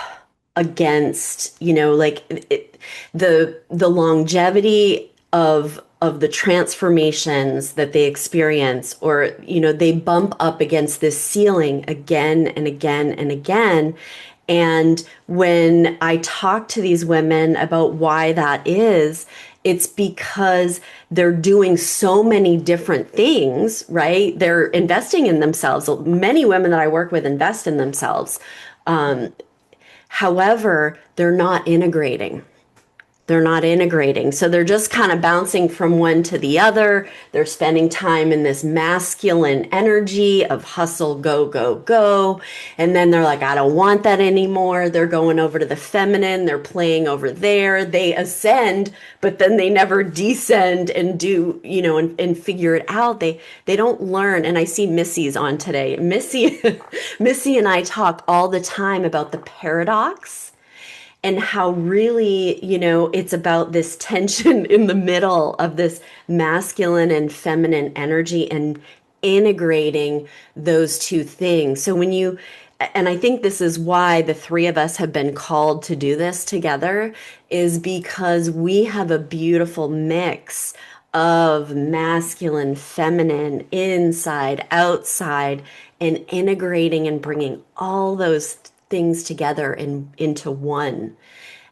against, the longevity of the transformations that they experience, or they bump up against this ceiling again and again and again. And when I talk to these women about why that is, it's because they're doing so many different things, right? They're investing in themselves. Many women that I work with invest in themselves. However, they're not integrating. They're not integrating. So they're just kind of bouncing from one to the other. They're spending time in this masculine energy of hustle, go, go, go. And then they're like, I don't want that anymore. They're going over to the feminine. They're playing over there. They ascend, but then they never descend and do, and figure it out. They don't learn. And I see Missy's on today. Missy and I talk all the time about the paradox and how really, it's about this tension in the middle of this masculine and feminine energy and integrating those two things. So and I think this is why the three of us have been called to do this together, is because we have a beautiful mix of masculine, feminine, inside, outside, and integrating and bringing all those things together into one.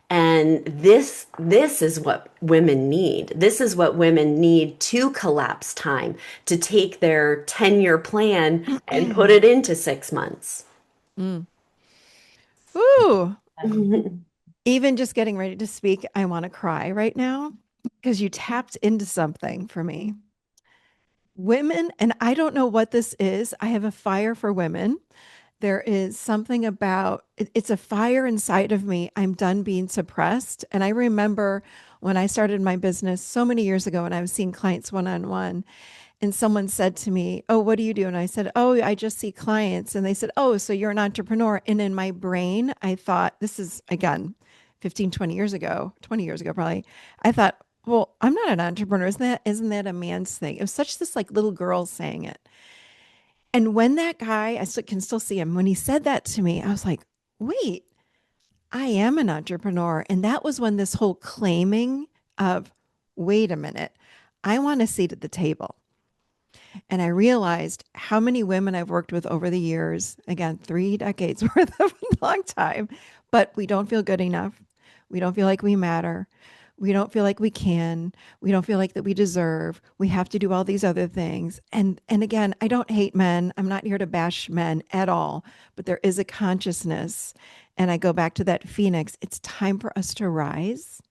And this is what women need. This is what women need to collapse time, to take their 10-year plan and put it into 6 months. Mm. Ooh, even just getting ready to speak, I want to cry right now because you tapped into something for me. Women, and I don't know what this is. I have a fire for women. There is something about it's a fire inside of me. I'm done being suppressed. And I remember when I started my business so many years ago and I was seeing clients one on one, and someone said to me, "Oh, what do you do?" And I said, "Oh, I just see clients." And they said, "Oh, so you're an entrepreneur." And in my brain, I thought, this is again 15, 20 years ago, 20 years ago, probably. I thought, well, I'm not an entrepreneur. Isn't that a man's thing? It was such this like little girl saying it. And when that guy, can still see him, when he said that to me, I was like, wait, I am an entrepreneur. And that was when this whole claiming of, wait a minute, I want a seat at the table. And I realized how many women I've worked with over the years, again, 3 decades worth of a long time, but we don't feel good enough. We don't feel like we matter. We don't feel like we can. We don't feel like that we deserve. We have to do all these other things. And again, I don't hate men. I'm not here to bash men at all, but there is a consciousness. And I go back to that phoenix. It's time for us to rise.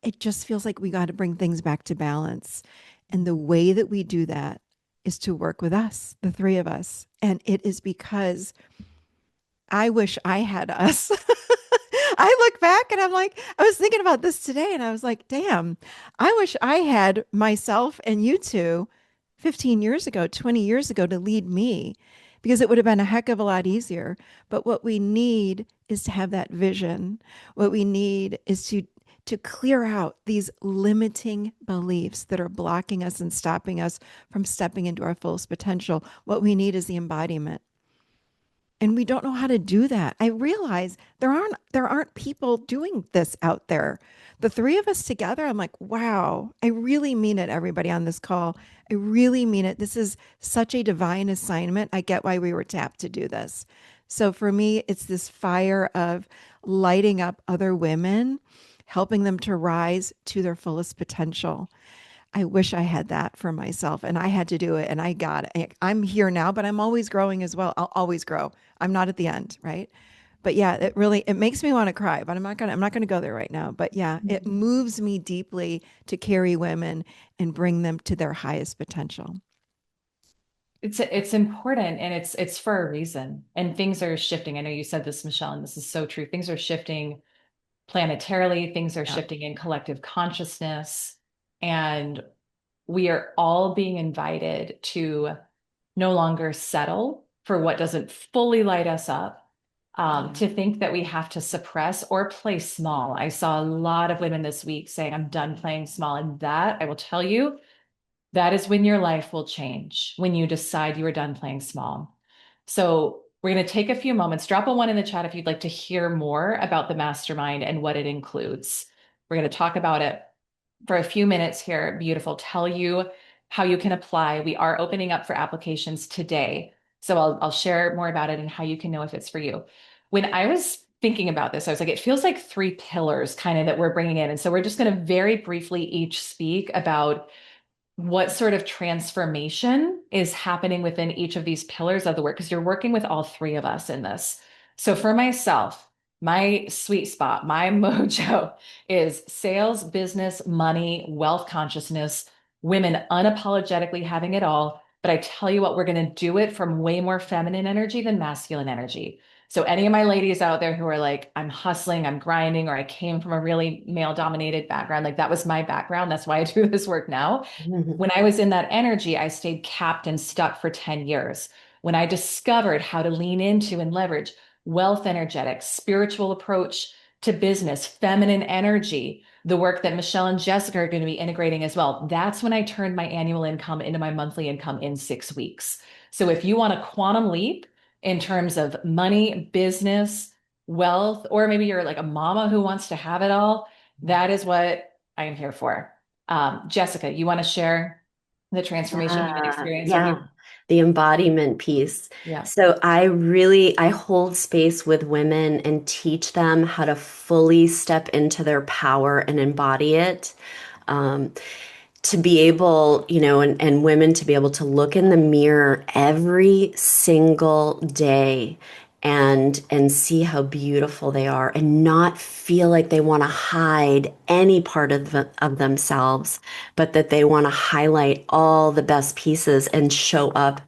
It just feels like we got to bring things back to balance. And the way that we do that is to work with us, the three of us. And it is because I wish I had us. I look back and I'm like, I was thinking about this today and I was like, damn, I wish I had myself and you two 15 years ago, 20 years ago to lead me because it would have been a heck of a lot easier. But what we need is to have that vision. What we need is to clear out these limiting beliefs that are blocking us and stopping us from stepping into our fullest potential. What we need is the embodiment. And we don't know how to do that. I realize there aren't people doing this out there. The three of us together, I'm like, wow, I really mean it, everybody on this call. I really mean it. This is such a divine assignment. I get why we were tapped to do this. So for me, it's this fire of lighting up other women, helping them to rise to their fullest potential. I wish I had that for myself and I had to do it and I got it. I'm here now, but I'm always growing as well. I'll always grow. I'm not at the end, right? But yeah, it makes me want to cry, but I'm not going to go there right now. But yeah, it moves me deeply to carry women and bring them to their highest potential. It's important and it's for a reason. And things are shifting. I know you said this, Michelle, and this is so true. Things are shifting planetarily, things are Yeah. shifting in collective consciousness. And we are all being invited to no longer settle for what doesn't fully light us up, to think that we have to suppress or play small. I saw a lot of women this week saying, I'm done playing small. And that, I will tell you, that is when your life will change, when you decide you are done playing small. So we're going to take a few moments, drop a one in the chat if you'd like to hear more about the mastermind and what it includes. We're going to talk about it for a few minutes here. Beautiful. Tell you how you can apply. We are opening up for applications today. So I'll share more about it and how you can know if it's for you. When I was thinking about this, I was like, it feels like three pillars kind of that we're bringing in. And so we're just going to very briefly each speak about what sort of transformation is happening within each of these pillars of the work, because you're working with all three of us in this. So for myself, My sweet spot, my mojo is sales, business, money, wealth consciousness, women unapologetically having it all. But I tell you what, we're going to do it from way more feminine energy than masculine energy. So, any of my ladies out there who are like, I'm hustling, I'm grinding, or I came from a really male dominated background, like that was my background. That's why I do this work now. Mhm. When I was in that energy, I stayed capped and stuck for 10 years. When I discovered how to lean into and leverage wealth energetics, spiritual approach to business, feminine energy, the work that Michelle and Jessica are going to be integrating as well. That's when I turned my annual income into my monthly income in 6 weeks. So if you want a quantum leap in terms of money, business, wealth, or maybe you're like a mama who wants to have it all, that is what I am here for. Jessica, you want to share the transformation you've Yeah, experienced with yeah, you? the embodiment piece. Yeah. So I hold space with women and teach them how to fully step into their power and embody it. Um, to be able, and women to be able to look in the mirror every single day and see how beautiful they are and not feel like they want to hide any part of themselves, but that they want to highlight all the best pieces and show up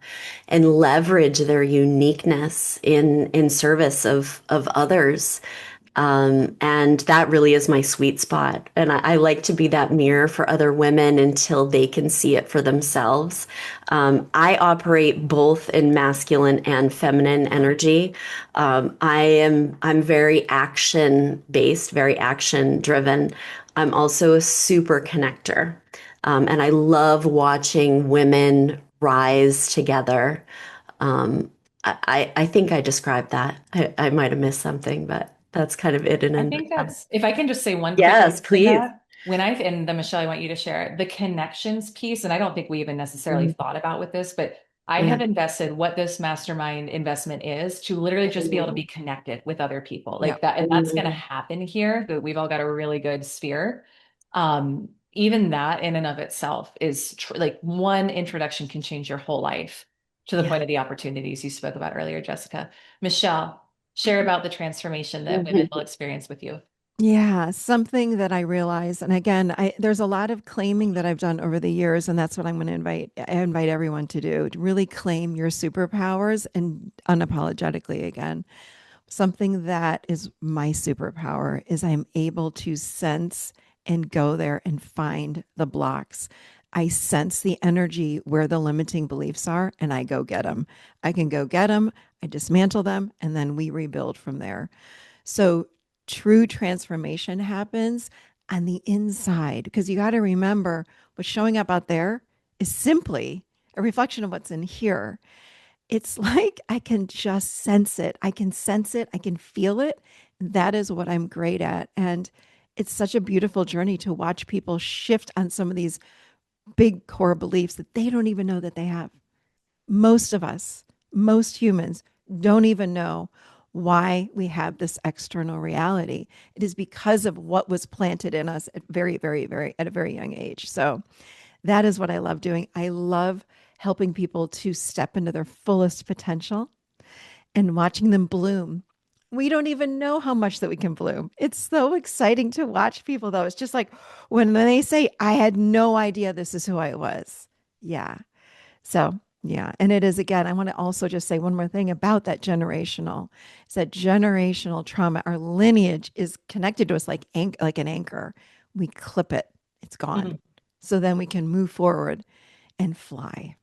and leverage their uniqueness in service of others. And that really is my sweet spot. And I like to be that mirror for other women until they can see it for themselves. I operate both in masculine and feminine energy. I'm very action based, very action driven. I'm also a super connector. And I love watching women rise together. Um, I think I described that. I might have missed something, but that's kind of it in a I think nutshell. that's, if I can just say one quick Yes, piece to please. that, when I've, and then Michelle, I want you to share the connections piece. And I don't think we even necessarily Mhm. thought about with this, but I Yeah. have invested what this mastermind investment is to literally just be able to Mhm. be connected with other people Yeah. like that. And that's going to Mhm. happen here, that we've all got a really good sphere. Even that in and of itself is like one introduction can change your whole life to the Yeah. point of the opportunities you spoke about earlier, Jessica. Michelle, share about the transformation that women will Mhm. experience with you. Yeah, something that I realize, and again, there's a lot of claiming that I've done over the years, and that's what I'm going to invite everyone to really claim your superpowers and unapologetically again. Something that is my superpower is I'm able to sense and go there and find the blocks. I sense the energy where the limiting beliefs are, and I go get them. I can go get them, I dismantle them, and then we rebuild from there. So true transformation happens on the inside because you got to remember what's showing up out there is simply a reflection of what's in here. It's like I can just sense it. I can sense it. I can feel it. That is what I'm great at. And it's such a beautiful journey to watch people shift on some of these big core beliefs that they don't even know that they have. Most of us, most humans, don't even know why we have this external reality. It is because of what was planted in us at at a very young age. So that is what I love doing. I love helping people to step into their fullest potential and watching them bloom. We don't even know how much that we can bloom. It's so exciting to watch people, though. It's just like when they say, I had no idea this is who I was. Yeah. So, yeah. And it is, again, I want to also just say one more thing about that generational. It's that generational trauma. Our lineage is connected to us like an anchor. We clip it, it's gone. Mhm. So then we can move forward and fly.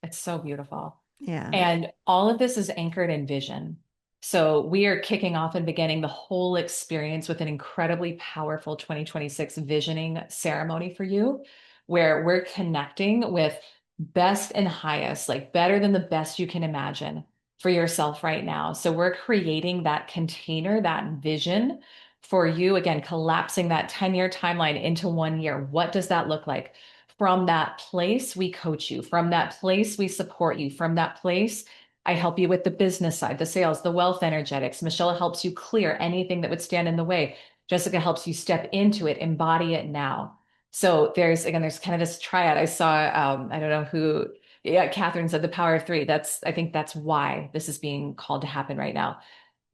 It's so beautiful. Yeah. And all of this is anchored in vision. So we are kicking off and beginning the whole experience with an incredibly powerful 2026 visioning ceremony for you, where we're connecting with best and highest, like better than the best you can imagine for yourself right now. So we're creating that container, that vision for you, again, collapsing that 10-year timeline into 1 year. What does that look like? From that place, we coach you. From that place, we support you. From that place, I help you with the business side, the sales, the wealth energetics. Michelle helps you clear anything that would stand in the way. Jessica helps you step into it, embody it now. So there's kind of this triad. I saw, I don't know who, yeah, Catherine said the power of three. I think that's why this is being called to happen right now.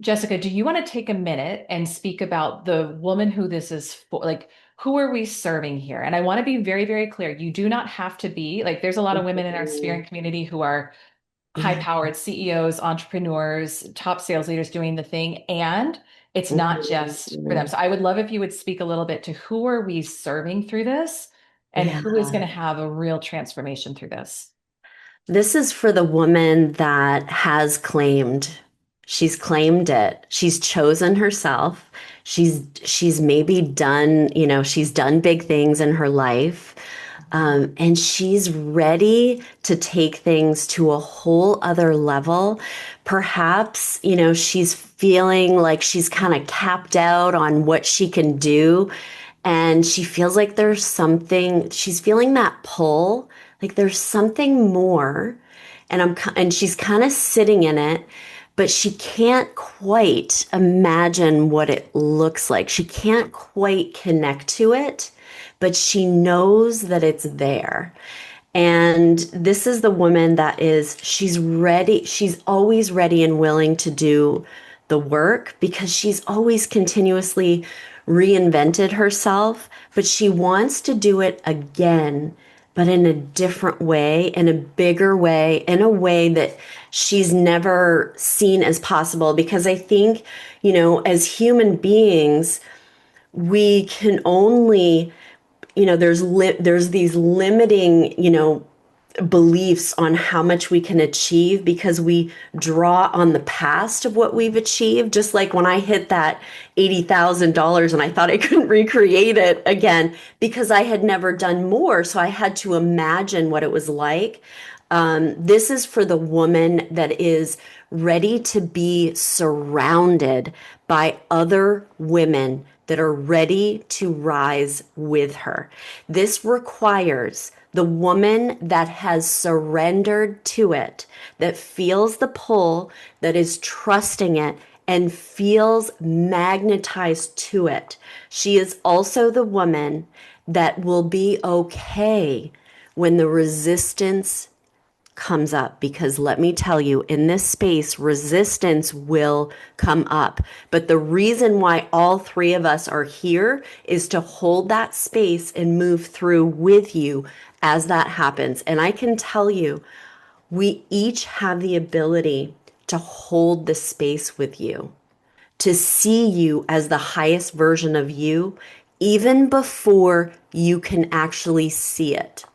Jessica, do you want to take a minute and speak about the woman who this is for? Like, who are we serving here? And I want to be very, very clear. You do not have to be like, there's a lot of women in our sphere and community who are high-powered CEOs, entrepreneurs, top sales leaders doing the thing. And it's not just for them. So I would love if you would speak a little bit to who are we serving through this and Yeah. who is going to have a real transformation through this. This is for the woman that has claimed. She's claimed it. She's chosen herself. She's maybe done, she's done big things in her life. And she's ready to take things to a whole other level. Perhaps, she's feeling like she's kind of capped out on what she can do. And she feels like there's something, she's feeling that pull, like there's something more. And she's kind of sitting in it, but she can't quite imagine what it looks like. She can't quite connect to it, but she knows that it's there. And this is the woman she's ready. She's always ready and willing to do the work because she's always continuously reinvented herself, but she wants to do it again, but in a different way, in a bigger way, in a way that she's never seen as possible. Because I think, as human beings, we can only, there's these limiting, beliefs on how much we can achieve because we draw on the past of what we've achieved. Just like when I hit that $80,000 and I thought I couldn't recreate it again because I had never done more. So I had to imagine what it was like. This is for the woman that is ready to be surrounded by other women that are ready to rise with her. This requires the woman that has surrendered to it, that feels the pull, that is trusting it, and feels magnetized to it. She is also the woman that will be okay when the resistance comes up, because let me tell you, in this space, resistance will come up. But the reason why all three of us are here is to hold that space and move through with you as that happens. And I can tell you, we each have the ability to hold the space with you, to see you as the highest version of you, even before you can actually see it.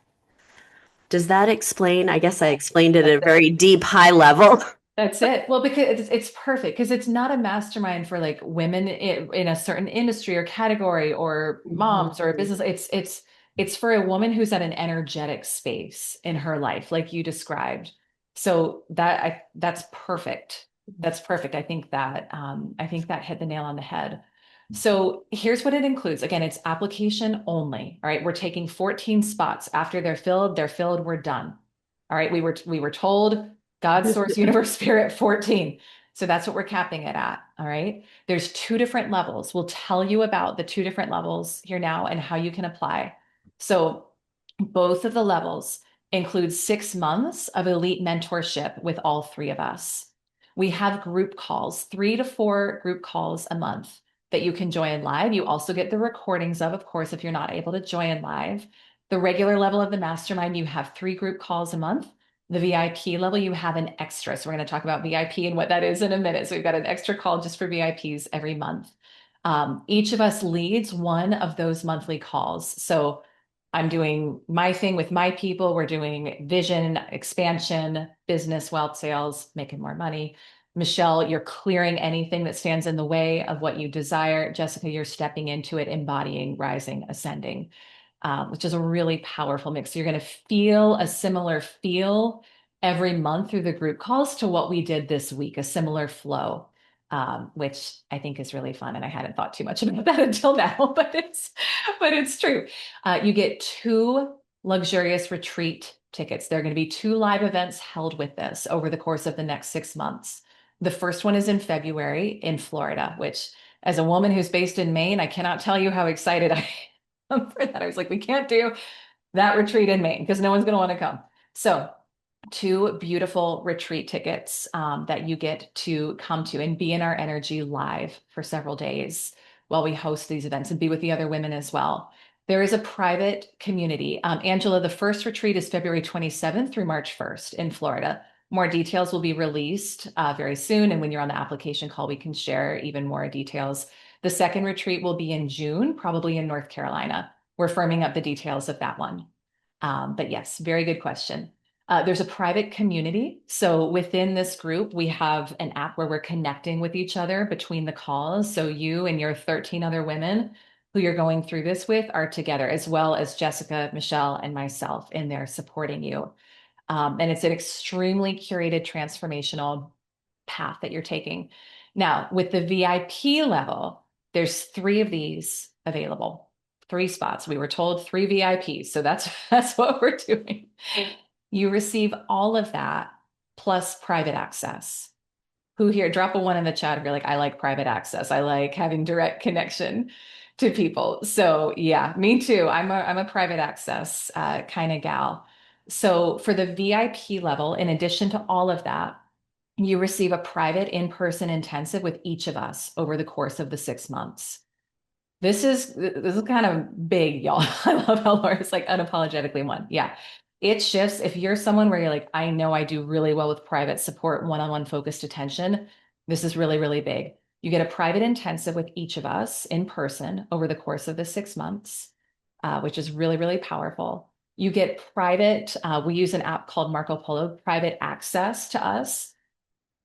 Does that explain? I guess I explained it at a very deep, high level. That's it. Well, because it's perfect because it's not a mastermind for like women in a certain industry or category or moms or a business. It's for a woman who's at an energetic space in her life, like you described. So that's perfect. That's perfect. I think that hit the nail on the head. So here's what it includes. Again, it's application only. All right. We're taking 14 spots. After they're filled, we're done. All right. We were told God, source, universe, spirit, 14. So that's what we're capping it at. All right. There's two different levels. We'll tell you about the two different levels here now and how you can apply. So both of the levels include 6 months of elite mentorship with all three of us. We have group calls, 3 to 4 group calls a month that you can join live. You also get the recordings of course, if you're not able to join live. The regular level of the mastermind, you have 3 group calls a month. The VIP level, you have an extra. So we're going to talk about VIP and what that is in a minute. So we've got an extra call just for VIPs every month. Each of us leads one of those monthly calls. So I'm doing my thing with my people. We're doing vision, expansion, business, wealth, sales, making more money. Michelle, you're clearing anything that stands in the way of what you desire. Jessica, you're stepping into it, embodying, rising, ascending. Which is a really powerful mix. So you're going to feel a similar feel every month through the group calls to what we did this week, a similar flow, which I think is really fun. And I hadn't thought too much about that until now, but it's true. You get 2 luxurious retreat tickets. There are going to be 2 live events held with this over the course of the next 6 months. The first one is in February in Florida, which as a woman who's based in Maine, I cannot tell you how excited I am for that. I was like, we can't do that retreat in Maine because no one's going to want to come. So 2 beautiful retreat tickets that you get to come to and be in our energy live for several days while we host these events and be with the other women as well. There is a private community. Angela, the first retreat is February 27th through March 1st in Florida. More details will be released very soon. And when you're on the application call, we can share even more details. The second retreat will be in June, probably in North Carolina. We're firming up the details of that one. But yes, very good question. There's a private community. So within this group, we have an app where we're connecting with each other between the calls. So you and your 13 other women who you're going through this with are together, as well as Jessica, Michelle, and myself in there supporting you. And it's an extremely curated transformational path that you're taking. Now, with the VIP level, there's 3 of these available, 3 spots. We were told 3 VIPs. So that's what we're doing. You receive all of that plus private access. Who here, drop a 1 in the chat if you're like, I like private access. I like having direct connection to people. So yeah, me too. I'm a private access kind of gal. So for the VIP level, in addition to all of that, you receive a private in-person intensive with each of us over the course of the 6 months. This is kind of big, y'all. I love how Laura's like unapologetically one. Yeah. It shifts. If you're someone where you're like, I know I do really well with private support, one-on-one focused attention, this is really, really big. You get a private intensive with each of us in person over the course of the 6 months, which is really, really powerful. You get private, we use an app called Marco Polo, private access to us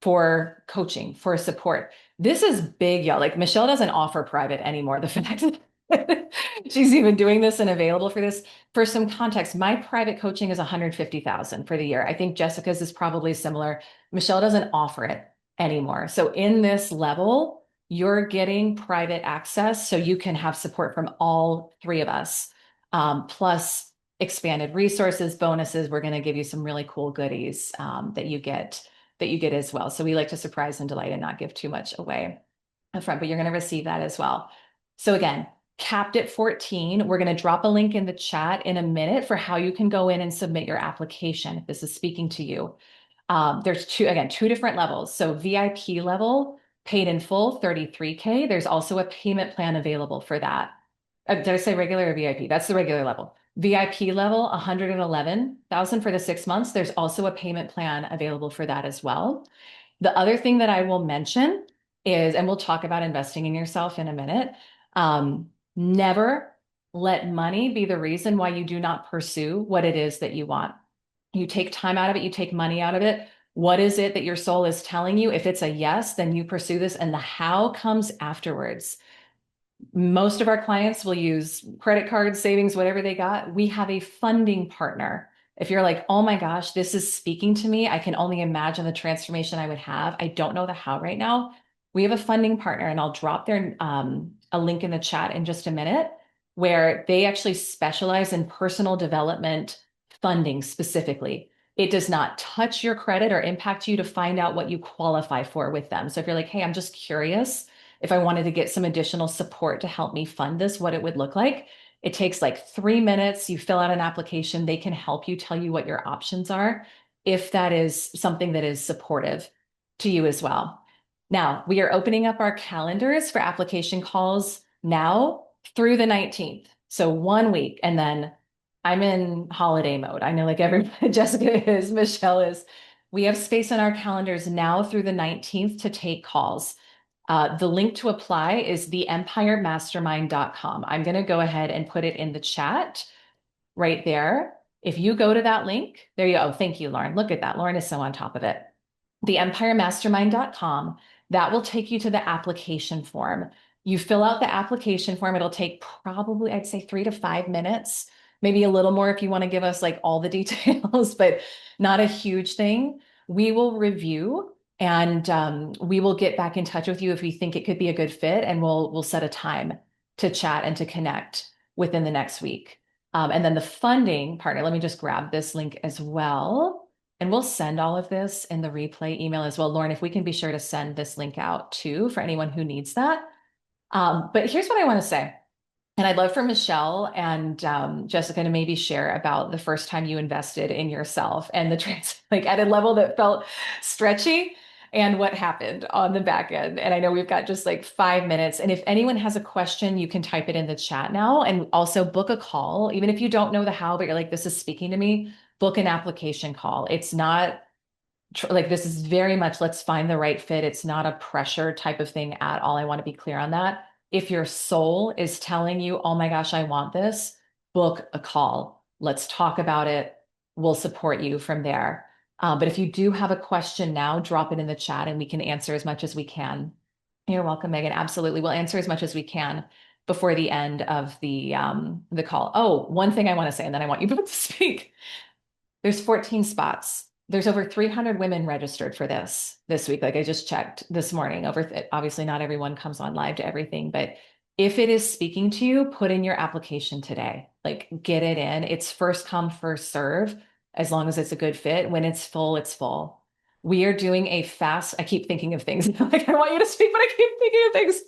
for coaching, for support. This is big, y'all. Like Michelle doesn't offer private anymore. The fact that she's even doing this and available for this. For some context, my private coaching is 150,000 for the year. I think Jessica's is probably similar. Michelle doesn't offer it anymore. So in this level, you're getting private access so you can have support from all 3 of us, plus expanded resources, bonuses. We're going to give you some really cool goodies that you get as well. So we like to surprise and delight and not give too much away up front, but you're going to receive that as well. So again, capped at 14. We're going to drop a link in the chat in a minute for how you can go in and submit your application if this is speaking to you. There's 2 different levels. So VIP level, paid in full, 33K. There's also a payment plan available for that. Did I say regular or VIP? That's the regular level. VIP level, 111,000 for the 6 months. There's also a payment plan available for that as well. The other thing that I will mention is, and we'll talk about investing in yourself in a minute, never let money be the reason why you do not pursue what it is that you want. You take time out of it, you take money out of it. What is it that your soul is telling you? If it's a yes, then you pursue this, and the how comes afterwards. Most of our clients will use credit cards, savings, whatever they got. We have a funding partner. If you're like, oh my gosh, this is speaking to me, I can only imagine the transformation I would have. I don't know the how right now. We have a funding partner, and I'll drop their a link in the chat in just a minute, where they actually specialize in personal development funding specifically. It does not touch your credit or impact you to find out what you qualify for with them. So if you're like, hey, I'm just curious, if I wanted to get some additional support to help me fund this, what it would look like. It takes like 3 minutes. You fill out an application. They can help you, tell you what your options are, if that is something that is supportive to you as well. Now, we are opening up our calendars for application calls now through the 19th. So 1 week, and then I'm in holiday mode. I know like everybody, Jessica is, Michelle is. We have space in our calendars now through the 19th to take calls. The link to apply is theempiremastermind.com. I'm going to go ahead and put it in the chat right there. If you go to that link, there you go. Oh, thank you, Lauren. Look at that. Lauren is so on top of it. Theempiremastermind.com. That will take you to the application form. You fill out the application form. It'll take probably, I'd say 3 to 5 minutes, maybe a little more if you want to give us like all the details, but not a huge thing. We will review, and we will get back in touch with you if we think it could be a good fit, and we'll set a time to chat and to connect within the next week. And then the funding partner, let me just grab this link as well, and we'll send all of this in the replay email as well. Lauren, if we can be sure to send this link out too for anyone who needs that. But here's what I want to say. And I'd love for Michelle and Jessica to maybe share about the first time you invested in yourself and the like at a level that felt stretchy and what happened on the back end. And I know we've got just like 5 minutes. And if anyone has a question, you can type it in the chat now and also book a call. Even if you don't know the how, but you're like, this is speaking to me, book an application call. It's not like this is very much let's find the right fit. It's not a pressure type of thing at all. I want to be clear on that. If your soul is telling you, oh my gosh, I want this, book a call. Let's talk about it. We'll support you from there. But if you do have a question now, drop it in the chat and we can answer as much as we can. You're welcome, Megan. Absolutely. We'll answer as much as we can before the end of the call. Oh, one thing I want to say, and then I want you both to speak. There's 14 spots. There's over 300 women registered for this week. Like I just checked this morning obviously not everyone comes on live to everything, but if it is speaking to you, put in your application today, like get it in. It's first come, first serve, as long as it's a good fit. When it's full, it's full. We are doing a fast, I keep thinking of things like I want you to speak, but I keep thinking of things.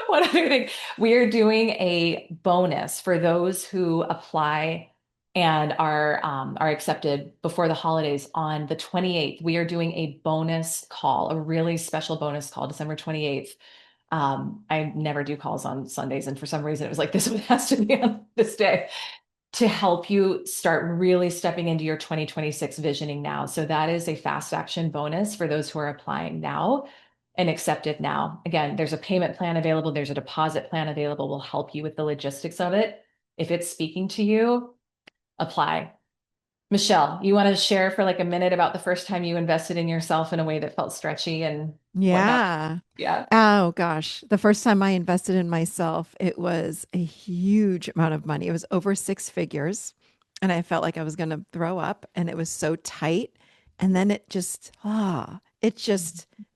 One other thing, we are doing a bonus for those who apply and are accepted before the holidays on the 28th. We are doing a bonus call, a really special bonus call, December 28th. I never do calls on Sundays, and for some reason it was like this one has to be on this day to help you start really stepping into your 2026 visioning now. So that is a fast action bonus for those who are applying now and accepted now. Again, there's a payment plan available. There's a deposit plan available. We'll help you with the logistics of it. If it's speaking to you, apply. Michelle, you want to share for like a minute about the first time you invested in yourself in a way that felt stretchy and what happened? Yeah. Yeah. Oh gosh. The first time I invested in myself, it was a huge amount of money. It was over six figures. And I felt like I was going to throw up and it was so tight. And then it just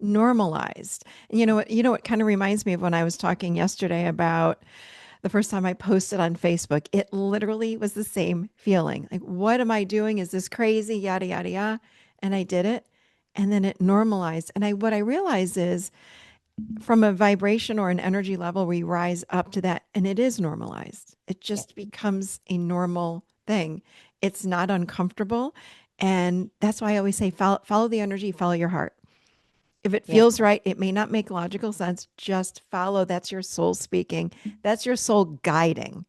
normalized. And you know what kind of reminds me of when I was talking yesterday about the first time I posted on Facebook, it literally was the same feeling. Like, what am I doing? Is this crazy? Yada, yada, yada. And I did it. And then it normalized. And what I realized is from a vibration or an energy level, we rise up to that and it is normalized. It just becomes a normal thing. It's not uncomfortable. And that's why I always say follow the energy, follow your heart. If it Yeah. feels right, it may not make logical sense. Just follow. That's your soul speaking. That's your soul guiding.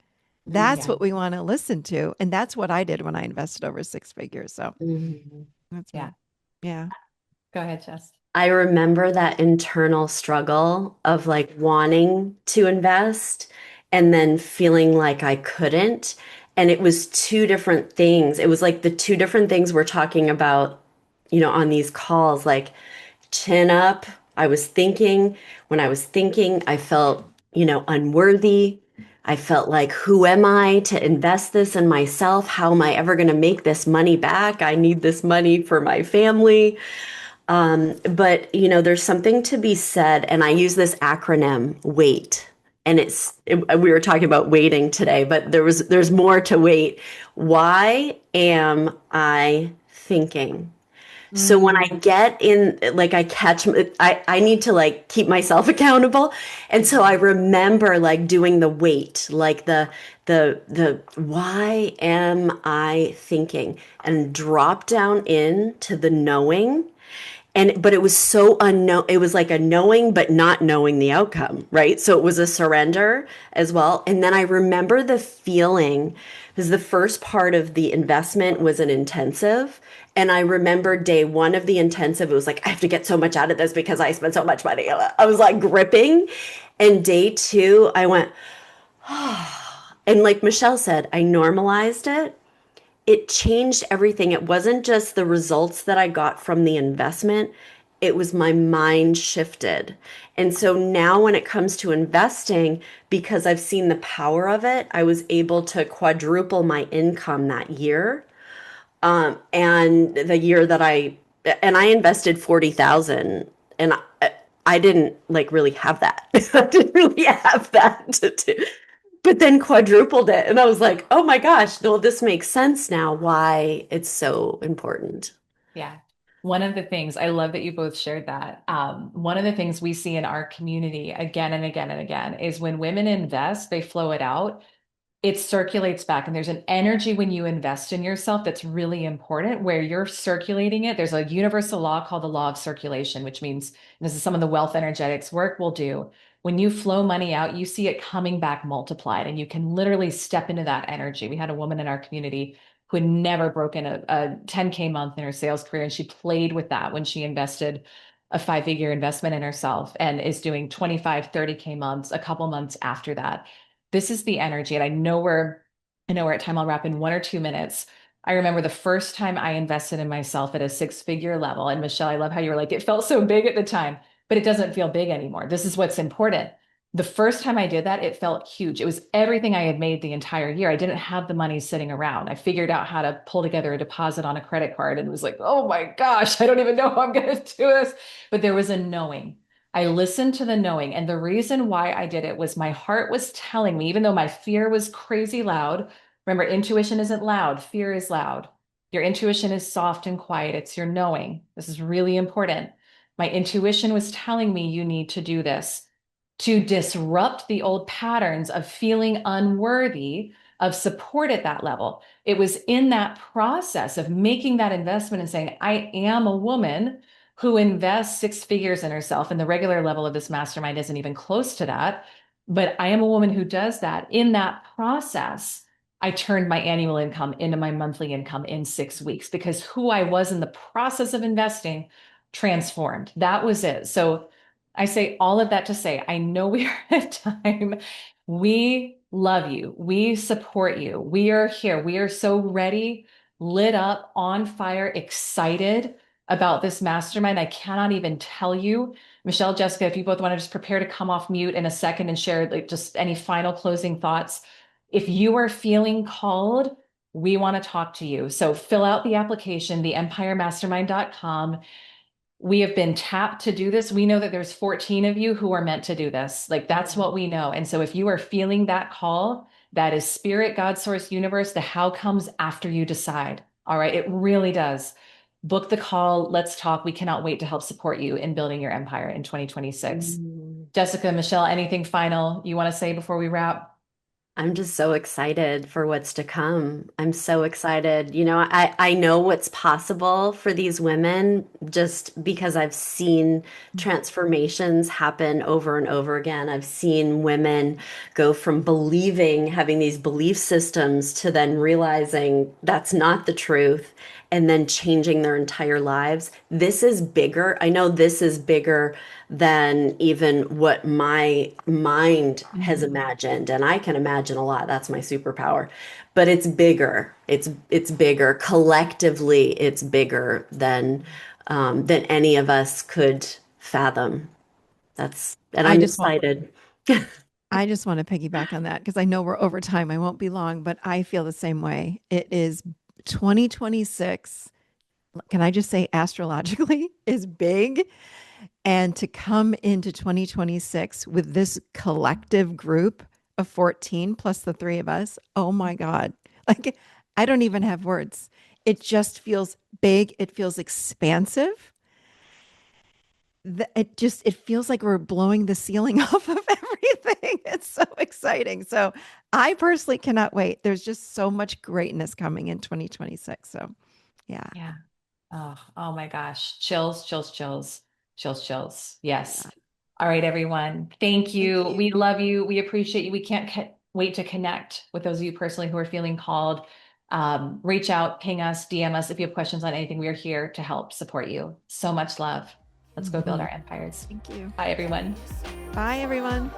That's Yeah. what we want to listen to. And that's what I did when I invested over six figures. So Mhm. that's Yeah. yeah. Go ahead, Jess. I remember that internal struggle of like wanting to invest and then feeling like I couldn't. And it was two different things. It was like the two different things we're talking about, on these calls, like chin up. I was thinking, when I was thinking, I felt, unworthy. I felt like, who am I to invest this in myself? How am I ever going to make this money back? I need this money for my family. But there's something to be said, and I use this acronym, WAIT. And we were talking about waiting today, but there's more to wait. Why am I thinking? So when I get in, like I catch, I need to like keep myself accountable. And so I remember like doing the wait, like the why am I thinking, and drop down into the knowing. But it was so unknown. It was like a knowing, but not knowing the outcome, right? So it was a surrender as well. And then I remember the feeling because the first part of the investment was an intensive. And I remember day one of the intensive, it was like, I have to get so much out of this because I spent so much money. I was like gripping. And day two, I went, and like Michelle said, I normalized it. It changed everything. It wasn't just the results that I got from the investment, it was my mind shifted. And so now, when it comes to investing, because I've seen the power of it, I was able to quadruple my income that year. And the year that I invested 40,000 and I didn't like really have that. I didn't really have that but then quadrupled it. And I was like, oh my gosh, well, this makes sense now why it's so important. Yeah. One of the things I love that you both shared that. One of the things we see in our community again and again and again is when women invest, they flow it out. it circulates back. And there's an energy when you invest in yourself that's really important where you're circulating it. There's a universal law called the law of circulation, which means, and this is some of the wealth energetics work we'll do. When you flow money out, you see it coming back multiplied, and you can literally step into that energy. We had a woman in our community who had never broken a 10K month in her sales career, and she played with that when she invested a 5-figure investment in herself and is doing 25, 30K months a couple months after that. This is the energy. And I know we're at time. I'll wrap in 1 or 2 minutes. I remember the first time I invested in myself at a 6-figure level. And Michelle, I love how you were like, it felt so big at the time, but it doesn't feel big anymore. This is what's important. The first time I did that, it felt huge. It was everything I had made the entire year. I didn't have the money sitting around. I figured out how to pull together a deposit on a credit card and was like, oh my gosh, I don't even know how I'm going to do this. But there was a knowing. I listened to the knowing. And the reason why I did it was my heart was telling me, even though my fear was crazy loud. Remember, intuition isn't loud, fear is loud. Your intuition is soft and quiet. It's your knowing. This is really important. My intuition was telling me you need to do this to disrupt the old patterns of feeling unworthy of support at that level. It was in that process of making that investment and saying, I am a woman who invests 6 figures in herself, and the regular level of this mastermind isn't even close to that. But I am a woman who does that. In that process, I turned my annual income into my monthly income in 6 weeks because who I was in the process of investing transformed. That was it. So I say all of that to say, I know we are at time. We love you. We support you. We are here. We are so ready, lit up, on fire, excited about this mastermind. I cannot even tell you. Michelle, Jessica, if you both want to just prepare to come off mute in a second and share like just any final closing thoughts. If you are feeling called, we want to talk to you. So fill out the application, theempiremastermind.com. We have been tapped to do this. We know that there's 14 of you who are meant to do this. Like that's what we know. And so if you are feeling that call, that is spirit, God, source, universe, the how comes after you decide. All right. It really does. Book the call. Let's talk. We cannot wait to help support you in building your empire in 2026. Jessica, Michelle, anything final you want to say before we wrap? I'm just so excited for what's to come. I'm so excited. I know what's possible for these women just because I've seen transformations happen over and over again. I've seen women go from believing, having these belief systems to then realizing that's not the truth and then changing their entire lives. This is bigger. I know this is bigger than even what my mind has imagined. And I can imagine a lot. That's my superpower. But it's bigger. It's bigger. Collectively, it's bigger than any of us could fathom. And I I'm just want excited. I just want to piggyback on that because I know we're over time. I won't be long, but I feel the same way. It is 2026. Can I just say astrologically is big? And to come into 2026 with this collective group of 14 plus the three of us, oh my God. Like, I don't even have words. It just feels big. It feels expansive. It feels like we're blowing the ceiling off of everything. It's so exciting. So I personally cannot wait. There's just so much greatness coming in 2026. So yeah. Yeah. Oh my gosh. Chills, chills, chills, chills, chills. Yes. Yeah. All right, everyone. Thank you. Thank We you. love you. We appreciate you. We can't wait to connect with those of you personally who are feeling called. Reach out, ping us, DM us if you have questions on anything. We are here to help support you. So much love. Let's go build our empires. Thank you. Bye, everyone. Bye, everyone.